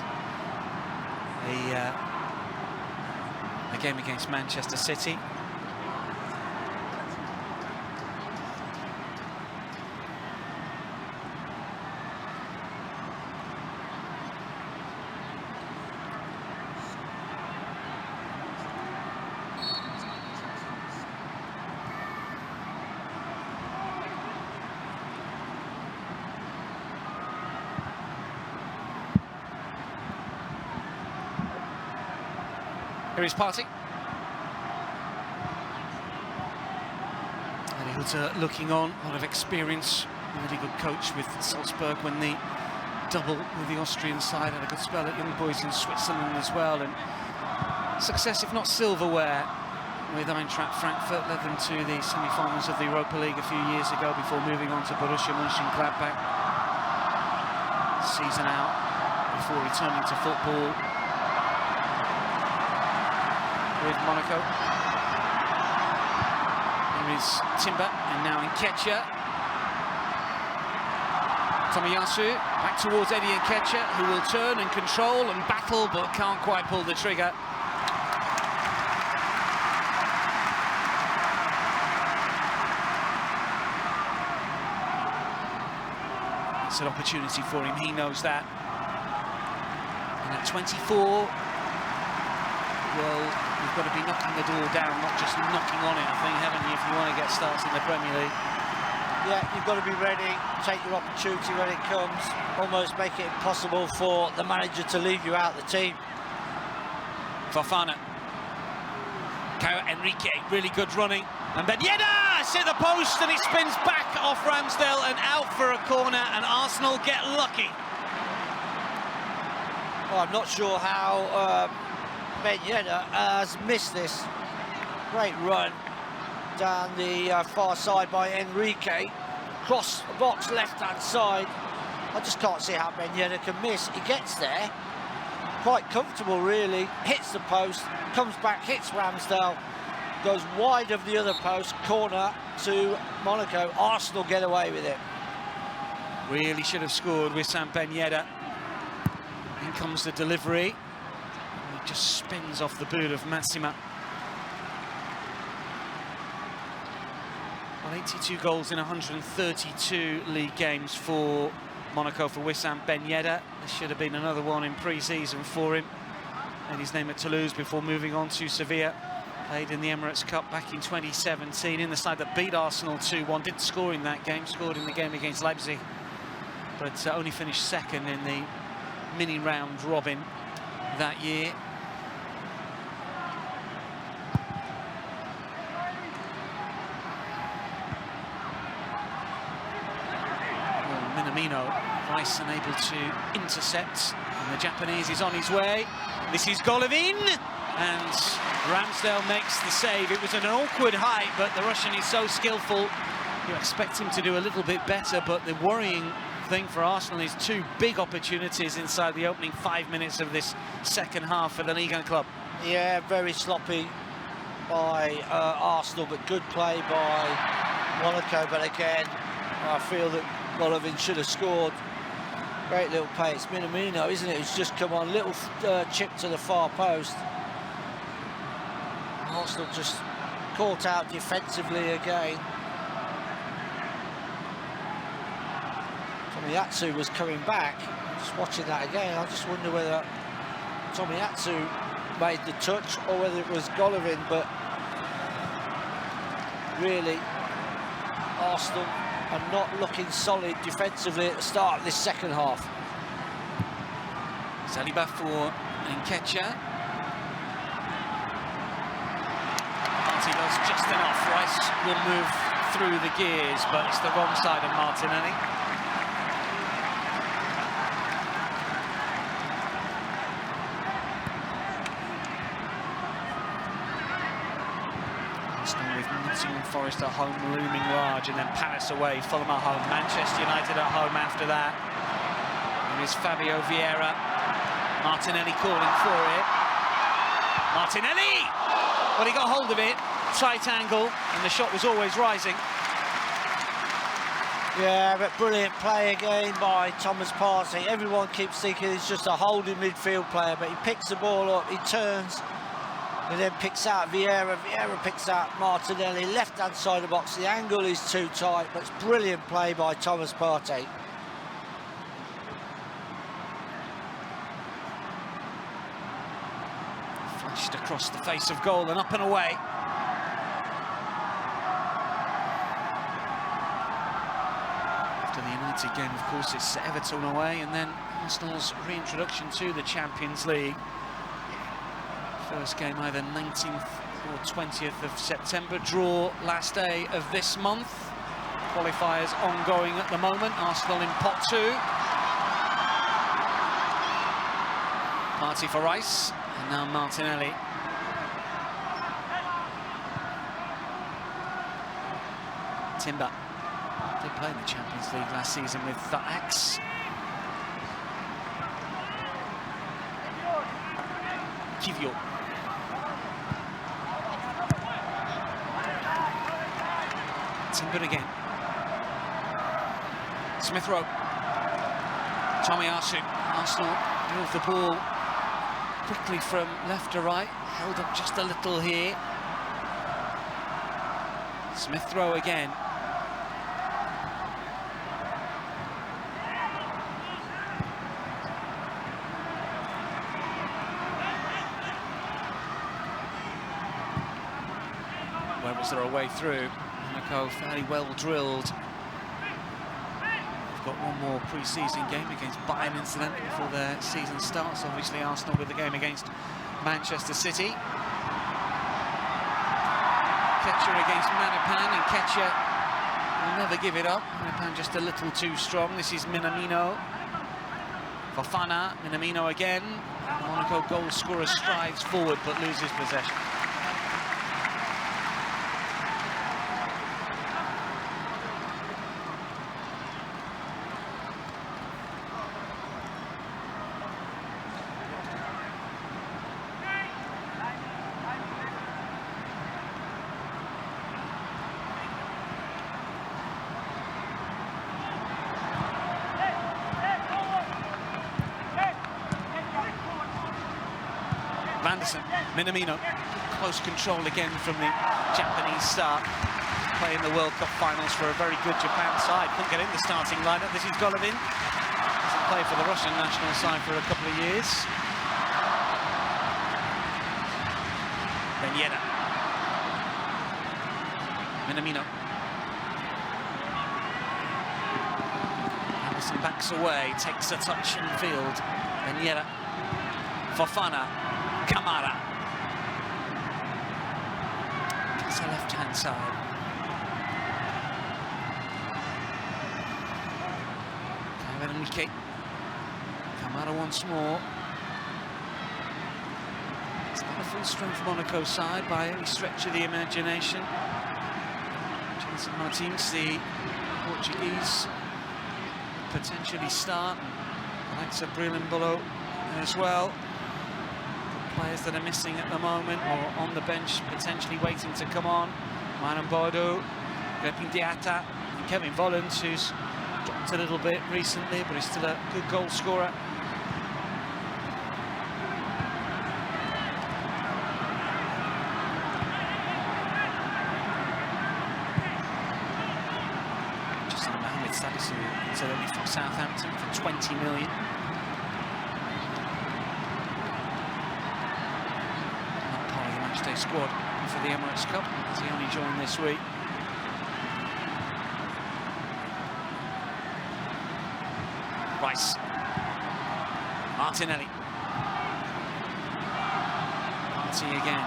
a game against Manchester City. Here is Partey. Eddie Hutter looking on, a lot of experience, really good coach with Salzburg when the double with the Austrian side, had a good spell at Young Boys in Switzerland as well, and success, if not silverware, with Eintracht Frankfurt, led them to the semi-finals of the Europa League a few years ago before moving on to Borussia Mönchengladbach. Season out before returning to football with Monaco. Here is Timber, and now Nketiah. Tomiyasu back towards Eddie Nketiah, who will turn and control and battle, but can't quite pull the trigger. It's an opportunity for him, he knows that. And at 24, well, you've got to be knocking the door down, not just knocking on it, I think, haven't you, if you want to get starts in the Premier League. Yeah, you've got to be ready, take your opportunity when it comes, almost make it impossible for the manager to leave you out of the team. Fofana. Caio Henrique, really good running. And Ben Yedder hit the post and he spins back off Ramsdale and out for a corner, and Arsenal get lucky. Well, I'm not sure how Ben Yedder has missed this. Great run down the far side by Henrique. Cross the box, left-hand side. I just can't see how Ben Yedder can miss. He gets there, quite comfortable really, hits the post, comes back, hits Ramsdale, goes wide of the other post, corner to Monaco. Arsenal get away with it. Really should have scored with Sam Ben Yedder. In comes the delivery. He just spins off the boot of Massima. Well, 82 goals in 132 league games for Monaco for Wissam Ben Yedder. There should have been another one in pre-season for him. Made his name at Toulouse before moving on to Sevilla. Played in the Emirates Cup back in 2017 in the side that beat Arsenal 2-1. Didn't score in that game, scored in the game against Leipzig, but only finished second in the mini round robin that year. Well, Minamino, Rice unable to intercept, and the Japanese is on his way. This is Golovin, and Ramsdale makes the save. It was an awkward height, but the Russian is so skillful. You expect him to do a little bit better, but the worrying thing for Arsenal is two big opportunities inside the opening 5 minutes of this second half for the Ligue 1 club. Yeah, very sloppy by Arsenal, but good play by Monaco. But again, I feel that Golovin should have scored. Great little play. It's Minamino, isn't it? It's just come on, little chip to the far post. Arsenal just caught out defensively again. Tomiyasu was coming back. Just watching that again, I just wonder whether Tomiyasu made the touch or whether it was Golovin, but really Arsenal are not looking solid defensively at the start of this second half. Saliba for Nketiah. Does just enough. Rice will move through the gears, but it's the wrong side of Martinelli. Arsenal with Nottingham Forest at home looming large, and then Palace away, Fulham at home, Manchester United at home after that. Here is Fabio Vieira. Martinelli calling for it. Martinelli! Well, he got hold of it. Tight angle, and the shot was always rising. Yeah, but brilliant play again by Thomas Partey. Everyone keeps thinking he's just a holding midfield player, but he picks the ball up, he turns, and then picks out Vieira. Vieira picks out Martinelli, left-hand side of the box. The angle is too tight, but it's brilliant play by Thomas Partey. Flashed across the face of goal and up and away. Game, of course, it's Everton away, and then Arsenal's reintroduction to the Champions League. First game either 19th or 20th of September, draw last day of this month. Qualifiers ongoing at the moment. Arsenal in pot 2. Partey for Rice, and now Martinelli. Timber. Did play in the Champions League last season with the Ajax. Kivio. Timber again. Smith Rowe. Tomiyasu. Arsenal move the ball quickly from left to right. Held up just a little here. Smith Rowe again. where was their way through. Monaco fairly well drilled. They've got one more pre-season game against Bayern, incidentally, before their season starts. Obviously, Arsenal with the game against Manchester City. Ketcher against Manapan, and Ketcher will never give it up. Manapan just a little too strong. This is Minamino. Fofana, Minamino again. Monaco goal scorer strides forward but loses possession. Minamino, close control again from the Japanese star, playing the World Cup finals for a very good Japan side. Couldn't get in the starting lineup. This is Golovin. Hasn't played for the Russian national side for a couple of years. Ben Yedder. Minamino. Anderson backs away, takes a touch in field. Ben Yedder. Fofana. Kamara. It's the left-hand side. Enrique. Kamara once more. It's not a full-strength Monaco side by any stretch of the imagination. Jason Martins, the Portuguese, potentially start. Alexa Brilimbolo as well. Players that are missing at the moment or on the bench potentially waiting to come on. Myron Bordeaux, Grepin Diatta, and Kevin Volland, who's dropped a little bit recently but is still a good goal scorer. Just Mohamed Sadis, incidentally from Southampton for 20 million. Squad for the Emirates Cup, as he only joined this week. Rice. Martinelli. Party again.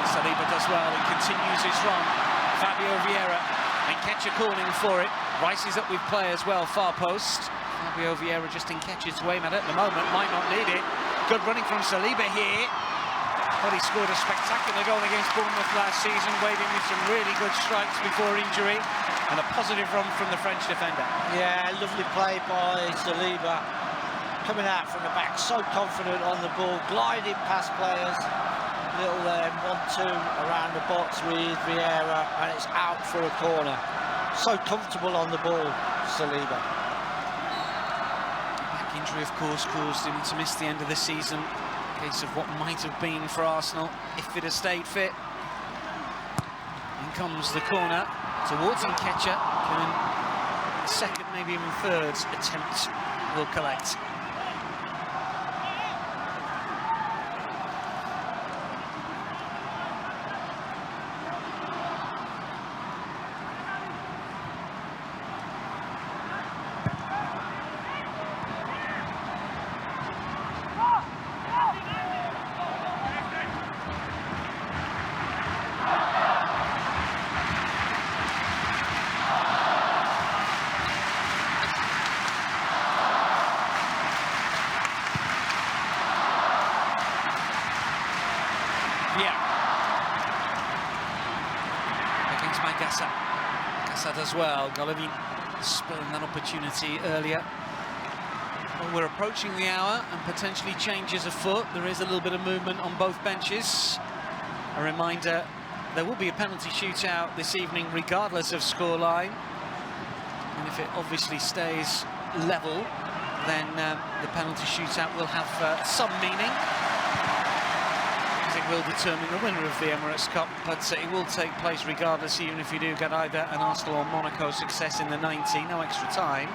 Saliba does well and continues his run. Fabio Vieira and Ketcher calling for it. Rice is up with play as well, far post. Fabio Vieira just in Ketcher's way, at the moment, might not need it. Good running from Saliba here, but he scored a spectacular goal against Bournemouth last season, waving with some really good strikes before injury, and a positive run from the French defender. Yeah, lovely play by Saliba, coming out from the back, so confident on the ball, gliding past players, little 1-2 around the box with Vieira, and it's out for a corner. So comfortable on the ball, Saliba. Injury, of course, caused him to miss the end of the season. Case of what might have been for Arsenal if it had stayed fit. In comes the corner towards Nketiah. Can second, maybe even third attempt will collect. As well, Golovin spilling that opportunity earlier. Well, we're approaching the hour and potentially changes afoot. There is a little bit of movement on both benches. A reminder, there will be a penalty shootout this evening regardless of scoreline. And if it obviously stays level, then the penalty shootout will have some meaning. It will determine the winner of the Emirates Cup, but it will take place regardless, even if you do get either an Arsenal or Monaco success in the 90, no extra time.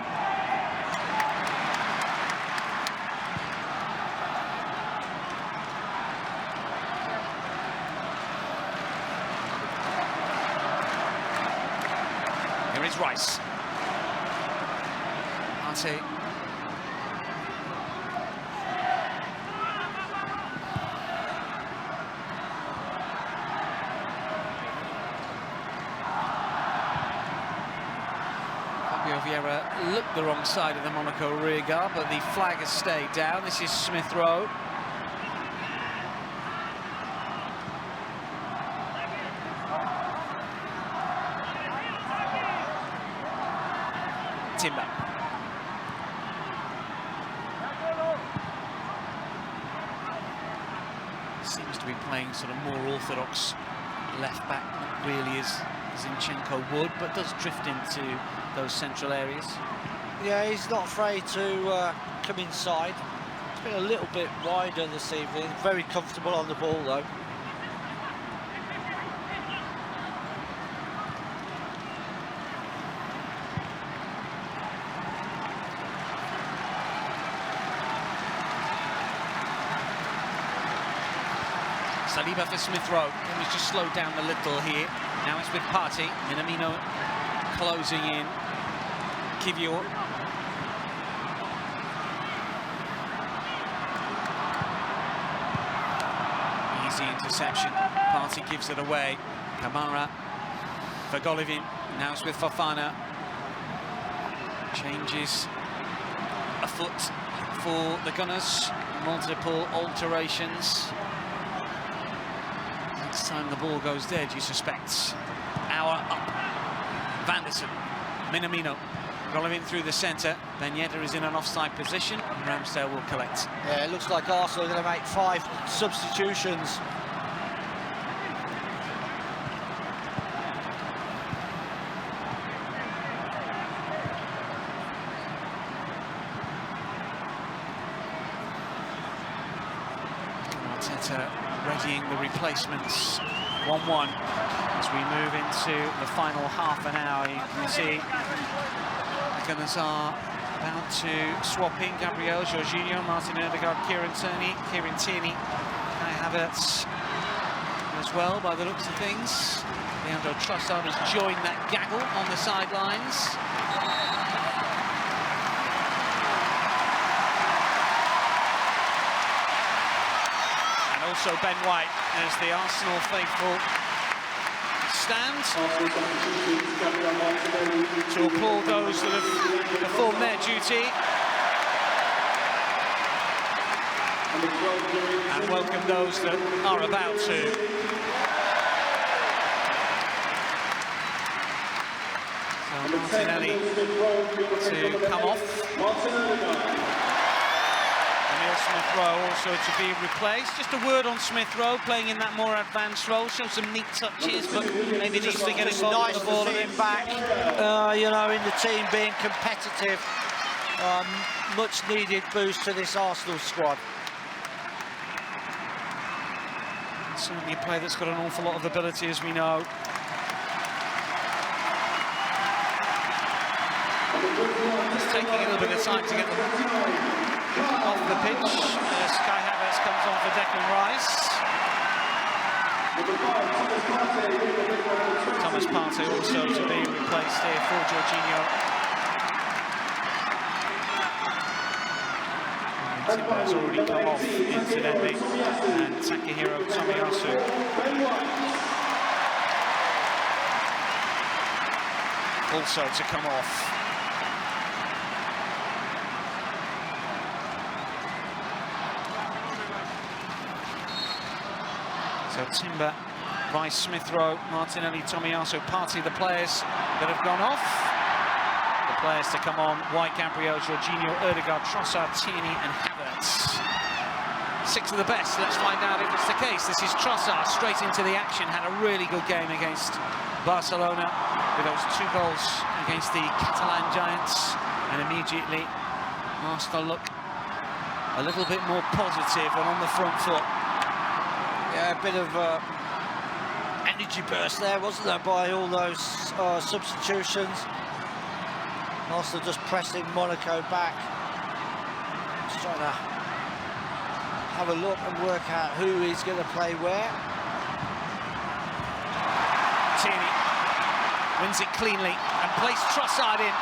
is Rice. Partey. Vieira looked the wrong side of the Monaco rear guard, but the flag has stayed down. This is Smith Rowe. Timber. Seems to be playing sort of more orthodox left back, not really as Zinchenko would, but does drift into those central areas. Yeah, he's not afraid to come inside. It's been a little bit wider this evening. Very comfortable on the ball, though. Saliba for Smith Rowe. He was just slowed down a little here. Now it's with Partey. Minamino closing in. Kivior. Easy interception. Partey gives it away. Kamara for Golovin. Now it's with Fofana. Changes a foot for the Gunners. Multiple alterations. Next time the ball goes dead, you suspect. Hour up. Vanderson. Minamino. Golovin through the centre. Ben Yedder is in an offside position. And Ramsdale will collect. Yeah, it looks like Arsenal are going to make 5 substitutions. Arteta readying the replacements. 1-1 as we move into the final half an hour. You can see the Gunners are about to swap in Gabriel, Jorginho, Martin Odegaard, Kieran Tierney, Kai Havertz as well by the looks of things. Leandro Trossard has joined that gaggle on the sidelines. Also Ben White as the Arsenal faithful stand to applaud those that have performed their duty and welcome those that are about to. So Martinelli to come off. Smith Rowe also to be replaced. Just a word on Smith Rowe playing in that more advanced role. Shows some neat touches, but maybe needs to get involved with the ball. Nice to see him back, you know, in the team being competitive. Much needed boost to this Arsenal squad. Certainly a player that's got an awful lot of ability, as we know. It's taking a little bit of time to get them off the pitch as Kai Havertz comes on for Declan Rice. Thomas Partey also to be replaced here for Jorginho. Timber has already come off, incidentally, and Takahiro Tomiyasu. Also to come off. So Timber, Rice, Smith Rowe, Martinelli, Tomiyasu, Partey, the players that have gone off. The players to come on: White, Gabriel, Jorginho, Odegaard, Trossard, Tierney and Havertz. 6 of the best. Let's find out if it's the case. This is Trossard straight into the action. Had a really good game against Barcelona with those 2 goals against the Catalan Giants. And immediately Arsenal look a little bit more positive and on the front foot. Yeah, a bit of energy burst there, wasn't there, by all those substitutions. Arsenal just pressing Monaco back. Just trying to have a look and work out who is going to play where. Tierney wins it cleanly and plays Trossard in.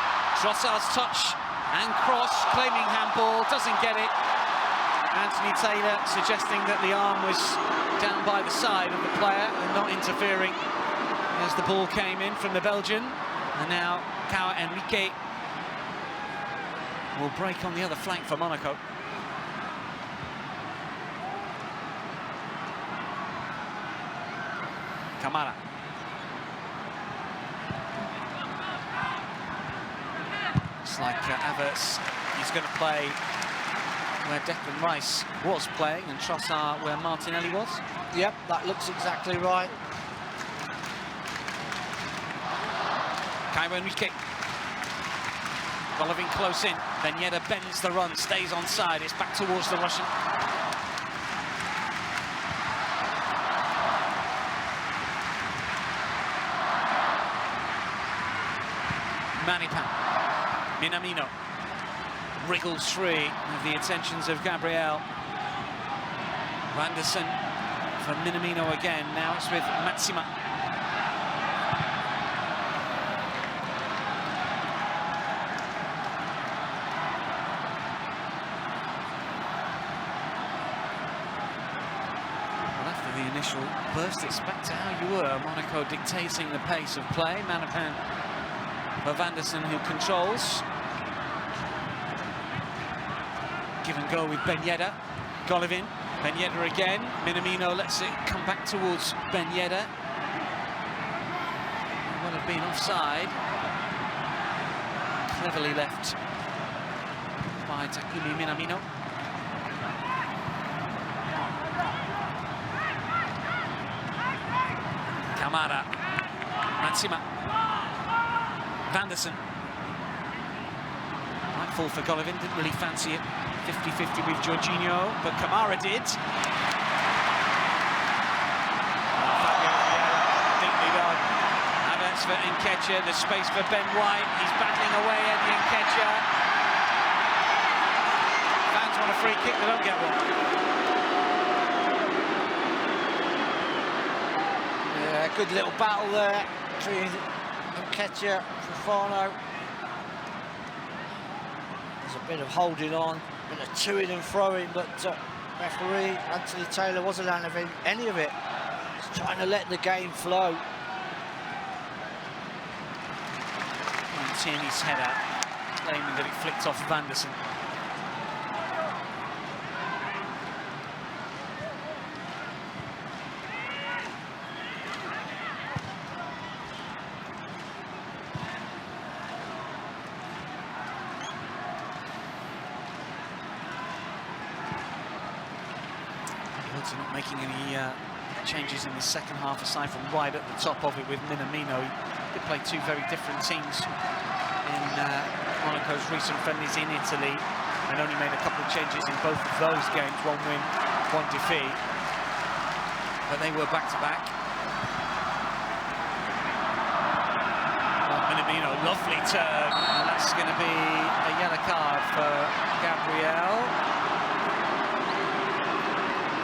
Trossard's touch and cross, claiming handball, doesn't get it. Anthony Taylor suggesting that the arm was down by the side of the player and not interfering as the ball came in from the Belgian. And now Cao Enrique will break on the other flank for Monaco. Kamara. Looks like Havertz, he's going to play where Declan Rice was playing and Trossard where Martinelli was. Yep, that looks exactly right. Caio Henrique. Golovin close in. Ben Yedder bends the run, stays onside. It's back towards the Russian. Manipan. Minamino. Wriggles free of the attentions of Gabriel. Vanderson for Minamino again. Now it's with Matsima. Initial burst, it's back to how you were. Monaco dictating the pace of play. Manipan for Vanderson, who controls. Give and go with Ben Yedder. Golovin. Ben Yedder again. Minamino lets it come back towards Ben Yedder. Would have been offside. Cleverly left by Takumi Minamino. Kamara, Matsima, Vanderson. Might fall for Golovin, didn't really fancy it. 50-50 with Jorginho, but Kamara did. Deeply done. Havertz for Nketiah, the space for Ben White. He's battling away Eddie Nketiah. Fans want a free kick, they don't get one. Good little battle there between Nketiah and Fofana. There's a bit of holding on, a bit of to-ing and throwing, but referee Anthony Taylor wasn't having any of it. He's trying to let the game flow. And Tierney's header, claiming that it flicked off Vanderson. Not making any changes in the second half aside from right at the top of it with Minamino. He did play two very different teams in Monaco's recent friendlies in Italy and only made a couple of changes in both of those games, one win, one defeat. But they were back-to-back. Minamino, lovely turn, and that's going to be a yellow card for Gabriel.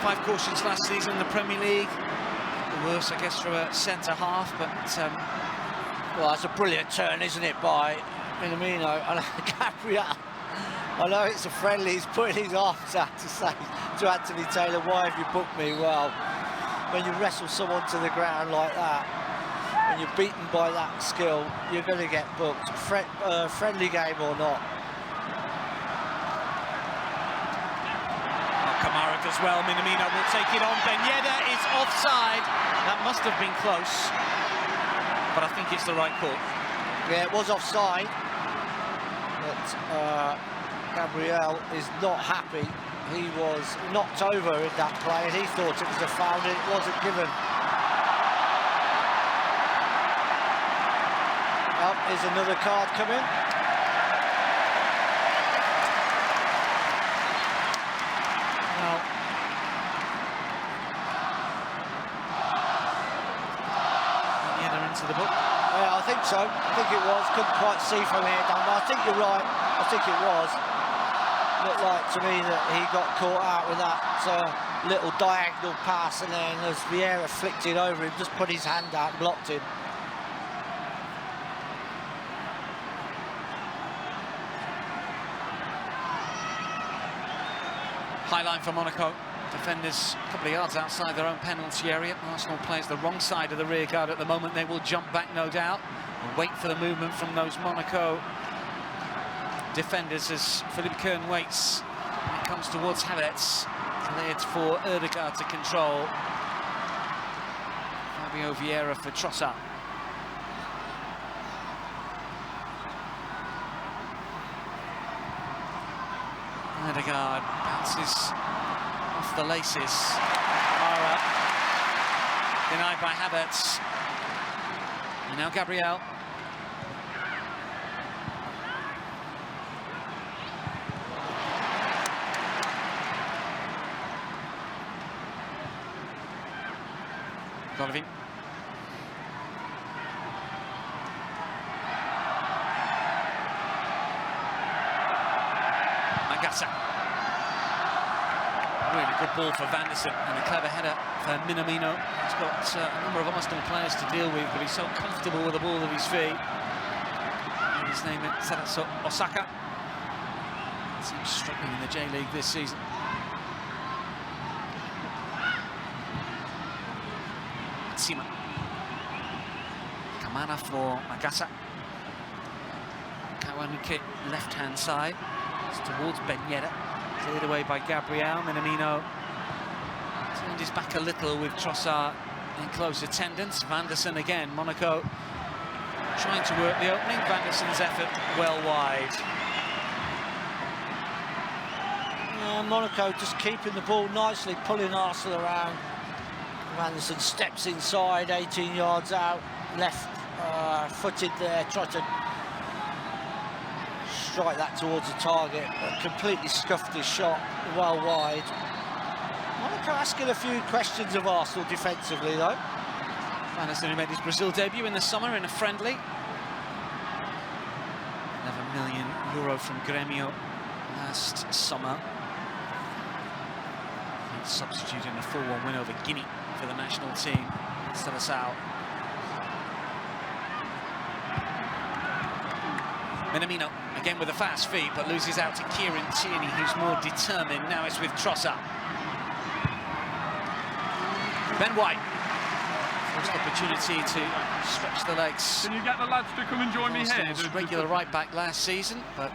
5 cautions last season in the Premier League. The worst, I guess, for a centre-half, but... well, that's a brilliant turn, isn't it, by Minamino. And Gabriel, I know it's a friendly, he's putting his arms out to say to Anthony Taylor, why have you booked me? Well, when you wrestle someone to the ground like that, when you're beaten by that skill, you're going to get booked, friendly game or not. Kamara does well, Minamino will take it on. Ben Yedder is offside. That must have been close, but I think it's the right call. Yeah, it was offside, but Gabriel is not happy. He was knocked over in that play and he thought it was a foul and it wasn't given. Oh, here's another card coming. To the book? Yeah, I think so. I think it was. Couldn't quite see from here, Dan, but I think you're right. I think it was. Looked like to me that he got caught out with that little diagonal pass, and then as Vieira flicked it over him, just put his hand out and blocked him. High line for Monaco. Defenders a couple of yards outside their own penalty area. Arsenal plays the wrong side of the rear guard at the moment. They will jump back, no doubt, and wait for the movement from those Monaco defenders as Philippe Kern waits. When it comes towards Havertz, cleared for Ødegaard to control. Fabio Vieira for Trossard. Ødegaard bounces off the laces. Mara denied by Havertz. And now Gabriel. Golovin. Magasa. Really good ball for Vanderson and a clever header for Minamino. He's got a number of Arsenal players to deal with, but he's so comfortable with the ball at his feet. And his name is Saraso Osaka. Seems struggling in the J-League this season. Sima. Kamara for Magasa. Kawanuke left-hand side. It's towards Ben Yedder. Cleared away by Gabriel. Minamino turned his back a little with Trossard in close attendance. Vanderson again. Monaco trying to work the opening. Vanderson's effort well wide. Monaco just keeping the ball nicely, pulling Arsenal around. Vanderson steps inside, 18 yards out, left-footed there, tried to strike that towards the target, but completely scuffed his shot well wide. Monaco asking a few questions of Arsenal defensively, though. Vanderson, who made his Brazil debut in the summer in a friendly. 11 million euro from Grêmio last summer. And substituting a 4-1 win over Guinea for the national team. Seleção. Minamino again with a fast feet, but loses out to Kieran Tierney, who's more determined. Now it's with Trossard. Ben White. First opportunity to stretch the legs. Can you get the lads to come and join me here? He was regular right back last season, but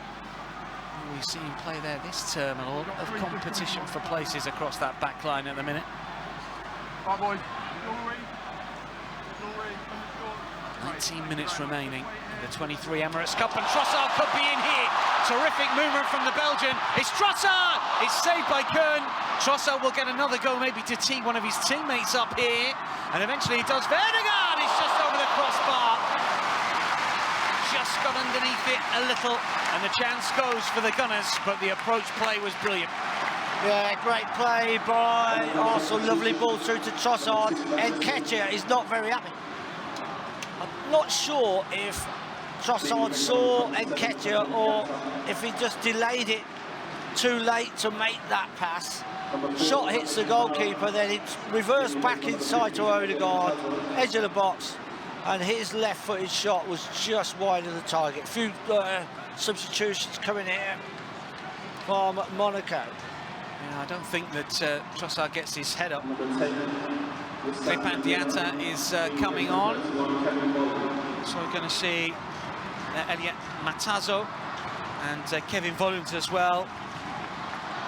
we see him play there this term, and a lot of competition for places across that back line at the minute. Bye, boys. 19 minutes remaining in the 23 Emirates Cup, and Trossard could be in here. Terrific movement from the Belgian. It's Trossard! It's saved by Kern. Trossard will get another go, maybe to tee one of his teammates up here, and eventually he does. Ødegaard is just over the crossbar. Just got underneath it a little, and the chance goes for the Gunners, but the approach play was brilliant. Yeah, great play by Arsenal. Lovely ball through to Trossard. Nketiah is not very happy. I'm not sure if Trossard saw Nketiah or if he just delayed it too late to make that pass. Shot hits the goalkeeper, then it's reversed back inside to Ødegaard, edge of the box, and his left-footed shot was just wide of the target. A few substitutions coming here from Monaco. Yeah, I don't think that Trossard gets his head up. Crépin Diatta is coming on. So we're going to see Elliot Matazo and Kevin Volund as well.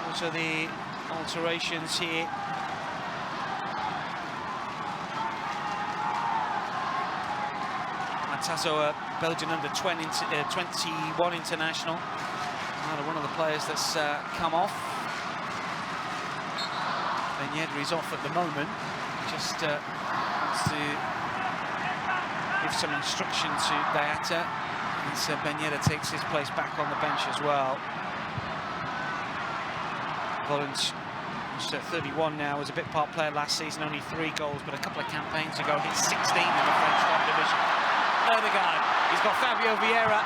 Those are the alterations here. Matazo, a Belgian under-21 international. Another one of the players that's come off. Ben Yedder is off at the moment. Just wants to give some instruction to Diatta. And Ben Yedder takes his place back on the bench as well. Volund, who's 31 now, was a bit part player last season, only 3 goals, but a couple of campaigns ago hit 16 in the French top division. Ødegaard, he's got Fabio Vieira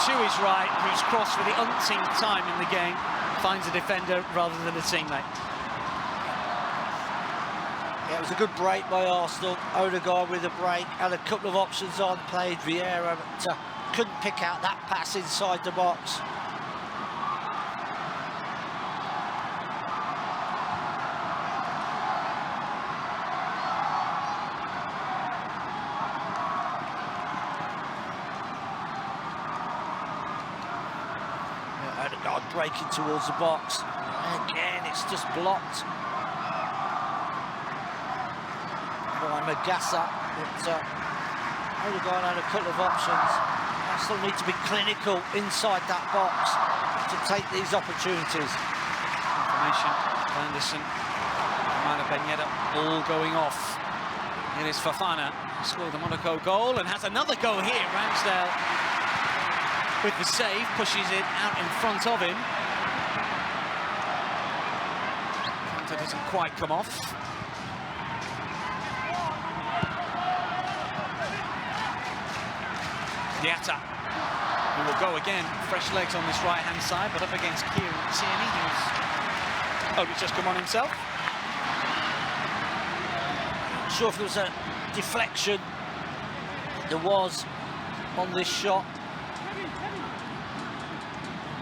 to his right, who's crossed for the umpteenth time in the game, finds a defender rather than a teammate. Yeah, it was a good break by Arsenal. Ødegaard with a break, had a couple of options on, played Vieira, but couldn't pick out that pass inside the box. breaking towards the box. And again, it's just blocked by Magassa. But Odegaard had a couple of options. Arsenal need to be clinical inside that box to take these opportunities. Information, Anderson, Amanda Benyetta, all going off. It is Fofana, who scored the Monaco goal and has another go here. Ramsdale with the save, pushes it out in front of him. Counter doesn't quite come off. Diatta, who will go again, fresh legs on this right-hand side, but up against Kieran Tierney, who's only just come on himself. Not sure if there was a deflection. There was on this shot.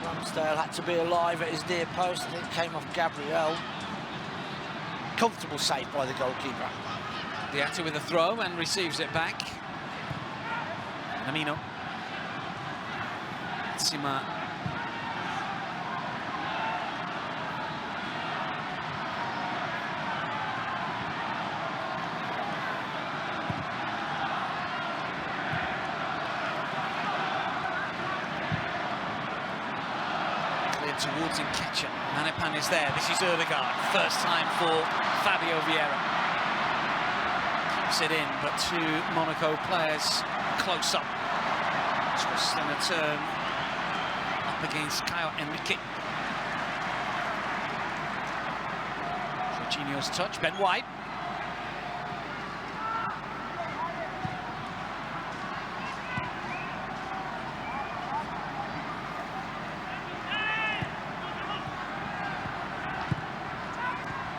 Ramsdale had to be alive at his near post. I think it came off Gabriel. Comfortable save by the goalkeeper. Diatta with a throw and receives it back. Amino. Sima. Cleared towards Nketiah. Manepan is there. This is Odegaard. First time for Fabio Vieira. Keeps it in, but two Monaco players close up. Twist and a turn up against Kyle Enrique. Jorginho's touch, Ben White.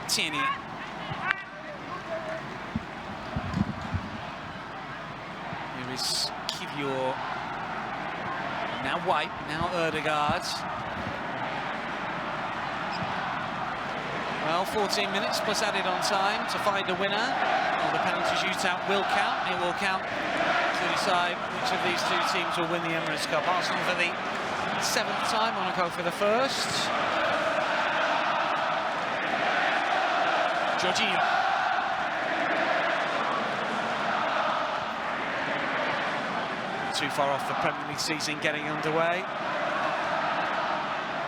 Tierney. Here is Kivior. Now White, now Odegaard. Well, 14 minutes plus added on time to find a winner. Well, the penalty shootout will count. It will count to decide which of these two teams will win the Emirates Cup. Arsenal for the 7th time, Monaco for the 1st. Jorginho. Too far off the Premier League season getting underway.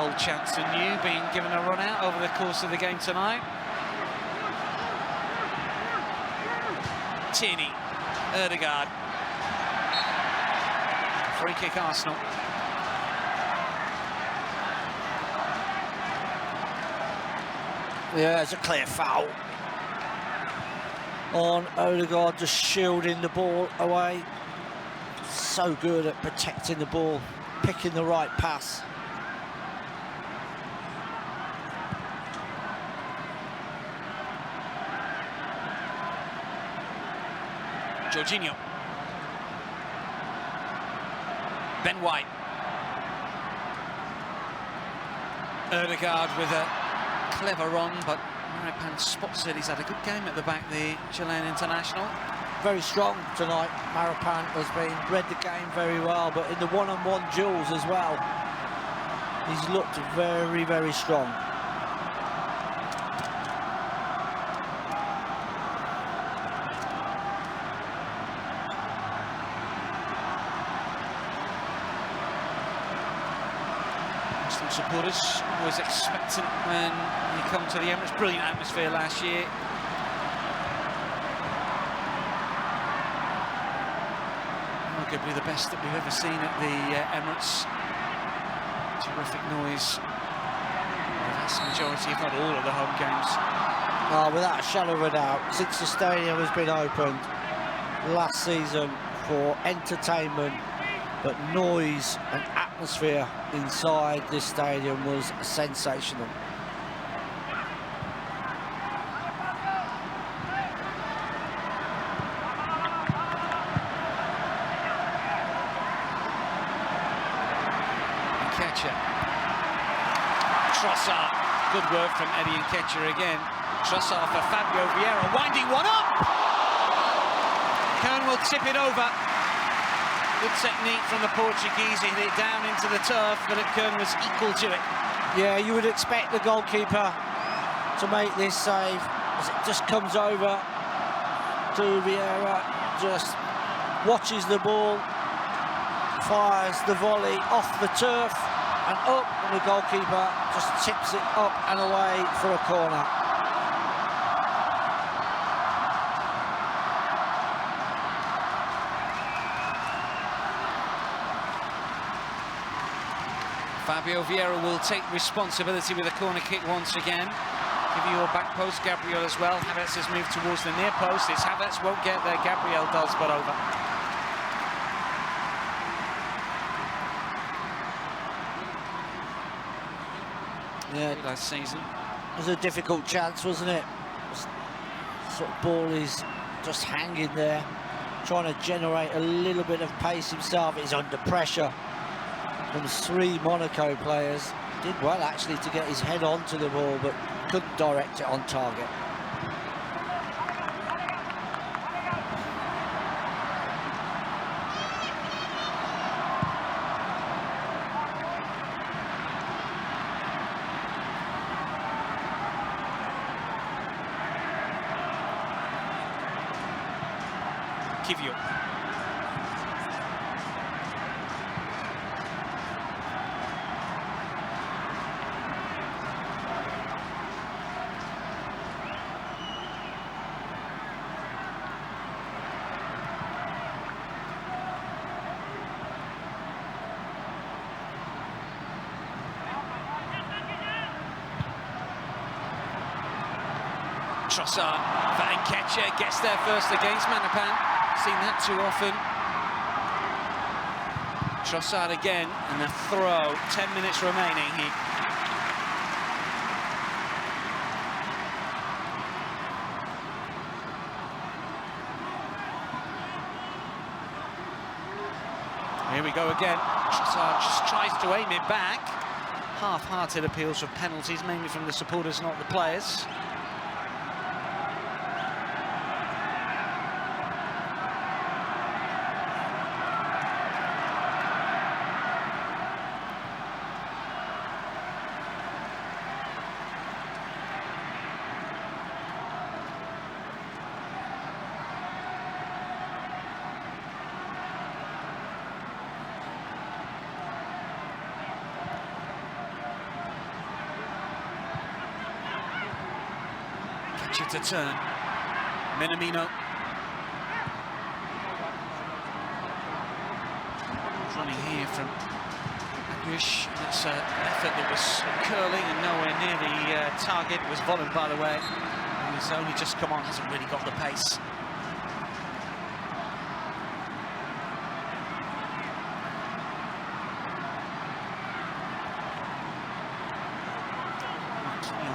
Old chance and new being given a run out over the course of the game tonight. Tierney, Odegaard. Free kick Arsenal. Yeah, it's a clear foul on Odegaard, just shielding the ball away. So good at protecting the ball, picking the right pass. Jorginho. Ben White. Odegaard with a clever run, but Manepan spots it. He's had a good game at the back, the Chilean international. Very strong tonight. Manepan has read the game very well, but in the one-on-one duels as well, he's looked very, very strong. Some supporters always expectant when you come to the Emirates. Brilliant atmosphere last year. Arguably the best that we've ever seen at the Emirates. Terrific noise. The vast majority, if not all, of the home games. Oh, without a shadow of a doubt, since the stadium has been opened last season for entertainment, but noise and atmosphere inside this stadium was sensational. Nketiah. Trossard. Good work from Eddie Nketiah again. Trossard for Fabio Vieira, winding one up! Kern will tip it over. Good technique from the Portuguese. He hit it down into the turf, but Kern was equal to it. Yeah, you would expect the goalkeeper to make this save as it just comes over to Vieira, just watches the ball, fires the volley off the turf and up, and the goalkeeper just tips it up and away for a corner. Fabio Vieira will take responsibility with a corner kick once again. Give you your back post, Gabriel as well. Havertz has moved towards the near post. It's Havertz won't get there, Gabriel does, but over. Yeah, Last season. it was a difficult chance, wasn't it? Sort of ball is just hanging there, trying to generate a little bit of pace himself. He's under pressure from 3 Monaco players. Did well actually to get his head onto the ball, but couldn't direct it on target. Kivio. Trossard for Nketiah, gets there first against Manapan. Seen that too often. Trossard again, and a throw. 10 minutes remaining. Here we go again. Trossard just tries to aim it back. Half-hearted appeals for penalties, mainly from the supporters, not the players. To turn. Minamino. Running here from Aguish. That's an effort that was curling and nowhere near the target. It was Volland, by the way. He's only just come on, hasn't really got the pace.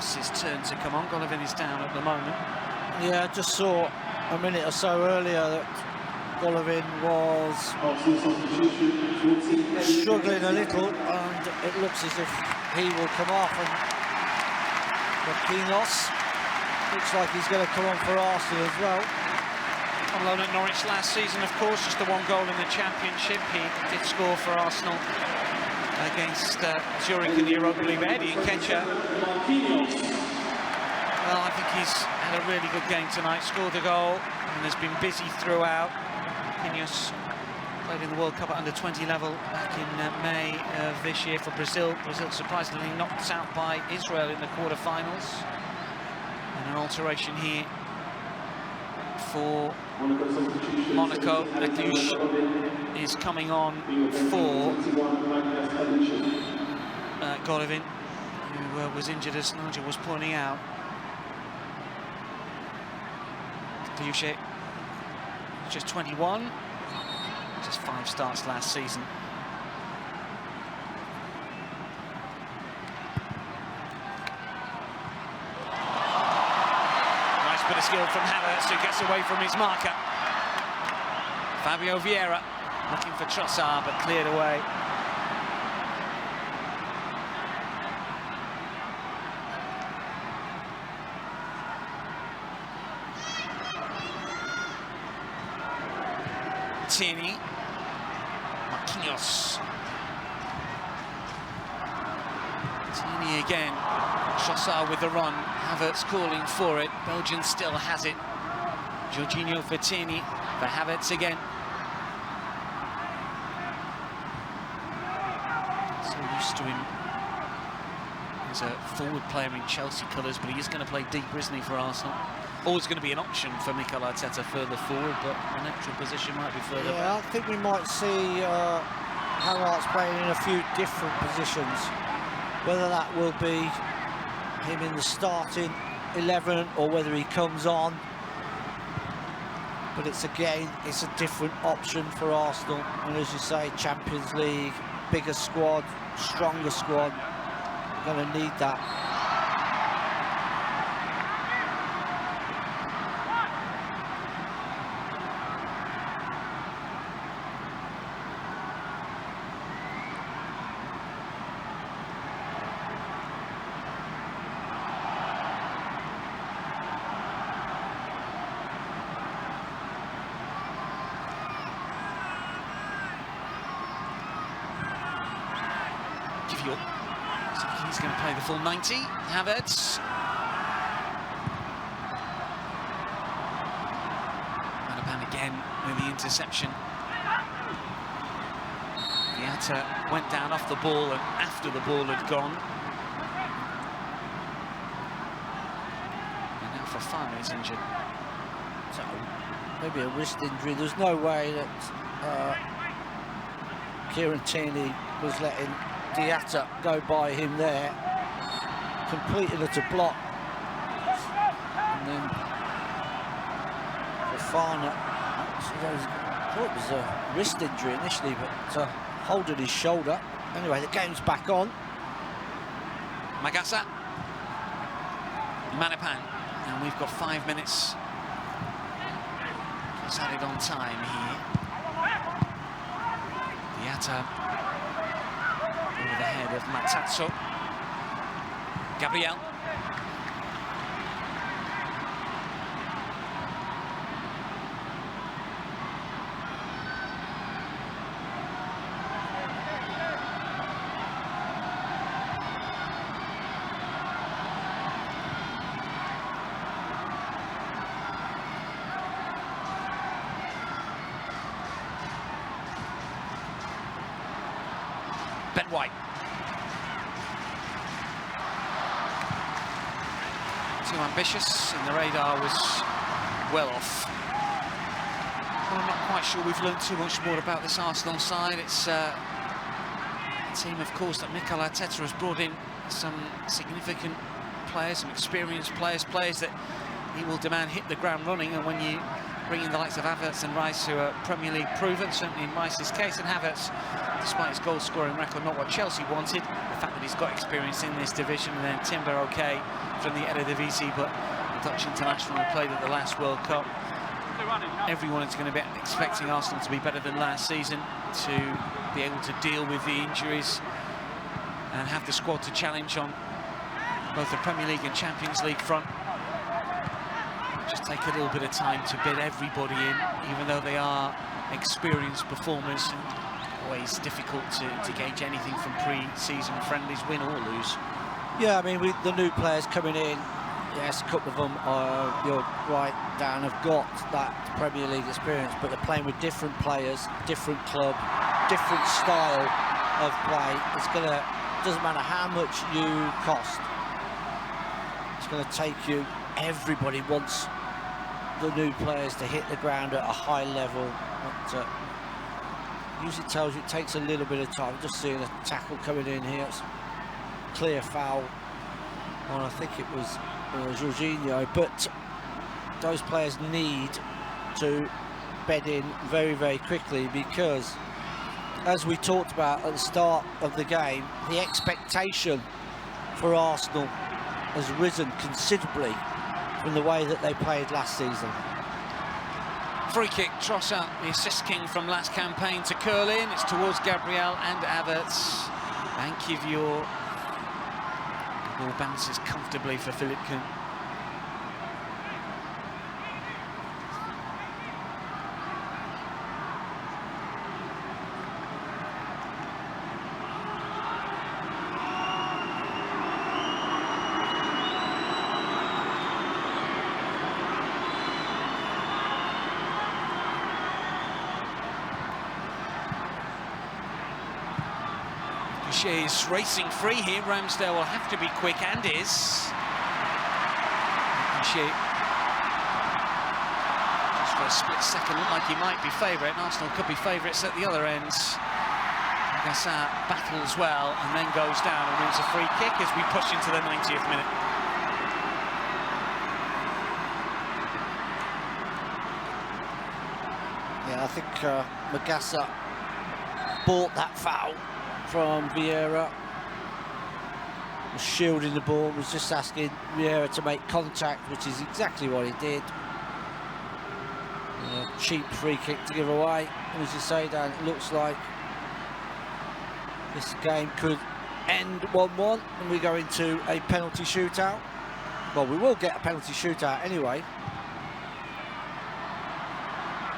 His turn to come on. Golovin is down at the moment. Yeah, I just saw a minute or so earlier that Golovin was struggling a little, and it looks as if he will come off. And Marquinhos looks like he's going to come on for Arsenal as well. On loan at Norwich last season, of course, just the 1 goal in the Championship. He did score for Arsenal against Zurich in the Europa League. Eddie Nketiah, well, I think he's had a really good game tonight. Scored the goal and has been busy throughout. Marquinhos played in the World Cup at under-20 level back in May of this year for Brazil. Brazil surprisingly knocked out by Israel in the quarter-finals. And an alteration here for Monaco. Aguish is coming on for Golovin, who was injured, as Nigel was pointing out. Aguish, just 21, just 5 starts last season. Nice bit of skill from Havertz, who gets away from his marker. Fabio Vieira looking for Trossard, but cleared away. Tierney, Marquinhos. Tierney Adeyemi again. Trossard with the run. Havertz calling for it. Belgium still has it. Jorginho Vertini for Havertz again. So used to him as a forward player in Chelsea colours, but he is going to play deeper, isn't he, for Arsenal? Always going to be an option for Mikel Arteta further forward, but the natural position might be further back. I think we might see Havertz playing in a few different positions. Whether that will be him in the starting 11 or whether he comes on. But it's a different option for Arsenal. And as you say, Champions League, bigger squad, stronger squad. We're going to need that. So he's going to play the full 90. Havertz. Manapan again with the interception. Diatta went down off the ball and after the ball had gone. And now Fofana is injured. So maybe a wrist injury. There's no way that Kieran Tierney was letting Diatta go by him there, completing it to block, and then Fofana, I thought it was a wrist injury initially, but holding his shoulder. Anyway, the game's back on. Magasa, Manapan, and we've got 5 minutes. He's added on time here. Diatta over the head of Matazzo. Gabriel. Ben White. Too ambitious, and the radar was well off. Well, I'm not quite sure we've learned too much more about this Arsenal side. It's a team, of course, that Mikel Arteta has brought in some significant players, some experienced players that he will demand hit the ground running. And when you bring in the likes of Havertz and Rice, who are Premier League proven, certainly in Rice's case, and Havertz, despite his goal-scoring record, not what Chelsea wanted, the fact that he's got experience in this division, and then Timber, okay, from the Eredivisie, but the Dutch international who played at the last World Cup. Everyone is going to be expecting Arsenal to be better than last season, to be able to deal with the injuries and have the squad to challenge on both the Premier League and Champions League front. Just take a little bit of time to bid everybody in, even though they are experienced performers. And always difficult to gauge anything from pre-season friendlies, win or lose. Yeah, I mean, with the new players coming in, yes, a couple of them, you're right, Dan, have got that Premier League experience, but they're playing with different players, different club, different style of play. Doesn't matter how much you cost, it's going to take you. Everybody wants the new players to hit the ground at a high level. But, usually tells you it takes a little bit of time. Just seeing a tackle coming in here. It's clear foul. And I think it was Jorginho. But those players need to bed in very, very quickly, because, as we talked about at the start of the game, the expectation for Arsenal has risen considerably from the way that they played last season. Free kick, Trossard, the assist king from last campaign, to curl in. It's towards Gabriel and Havertz. And Kivior. The ball bounces comfortably for Philippe Kuhn. She's racing free here. Ramsdale will have to be quick, and is. And she, just for a split second, looked like he might be favourite. Arsenal could be favourites at the other end. Gassat battles well and then goes down and wins a free kick as we push into the 90th minute. Yeah, I think Magassa bought that foul from Vieira. Was shielding the ball, was just asking Vieira to make contact, which is exactly what he did. Cheap free kick to give away. And as you say, Dan, it looks like this game could end 1-1 and we go into a penalty shootout. Well, we will get a penalty shootout anyway.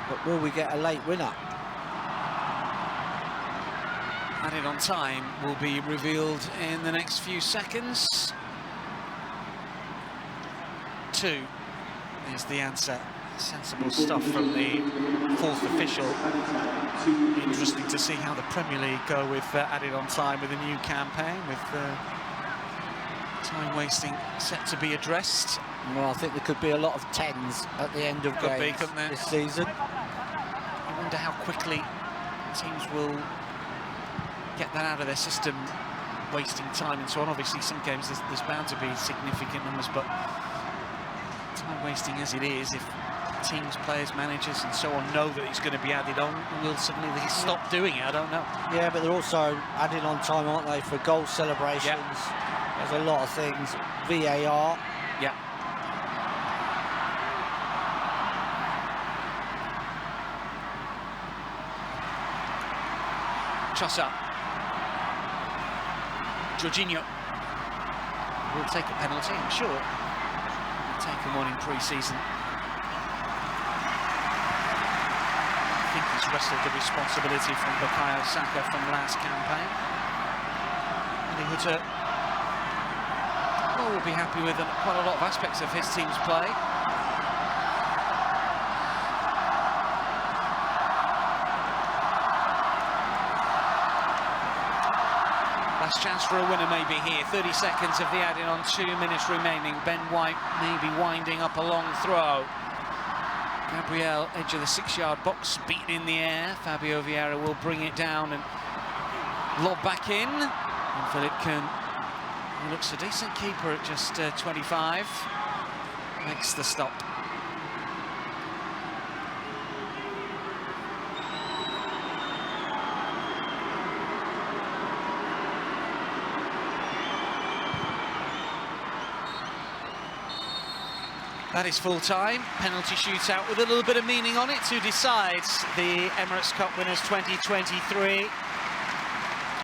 But will we get a late winner? Added on time will be revealed in the next few seconds. 2 is the answer. Sensible stuff from the fourth official. Interesting to see how the Premier League go with added on time with a new campaign, with time wasting set to be addressed. Well, I think there could be a lot of 10s at the end of games this season. I wonder how quickly teams will get that out of their system, wasting time and so on. Obviously, some games there's bound to be significant numbers, but time wasting as it is, if teams, players, managers and so on know that it's going to be added on, will suddenly they stop doing it? I don't know. Yeah, but they're also adding on time, aren't they, for goal celebrations? Yep. There's a lot of things. VAR. Yeah. Trossard. Jorginho will take a penalty, I'm sure. He'll taken one in pre-season. I think he's wrestled the responsibility from Bukayo Saka from last campaign. And he would, well, we'll be happy with quite a lot of aspects of his team's play. Last chance for a winner maybe here. 30 seconds of the adding on, 2 minutes remaining. Ben White maybe winding up a long throw. Gabriel, edge of the 6-yard box, beaten in the air. Fabio Vieira will bring it down and lob back in. And Philip Kuhn, who looks a decent keeper at just 25, makes the stop. That is full time, penalty shootout with a little bit of meaning on it to decide the Emirates Cup winners 2023.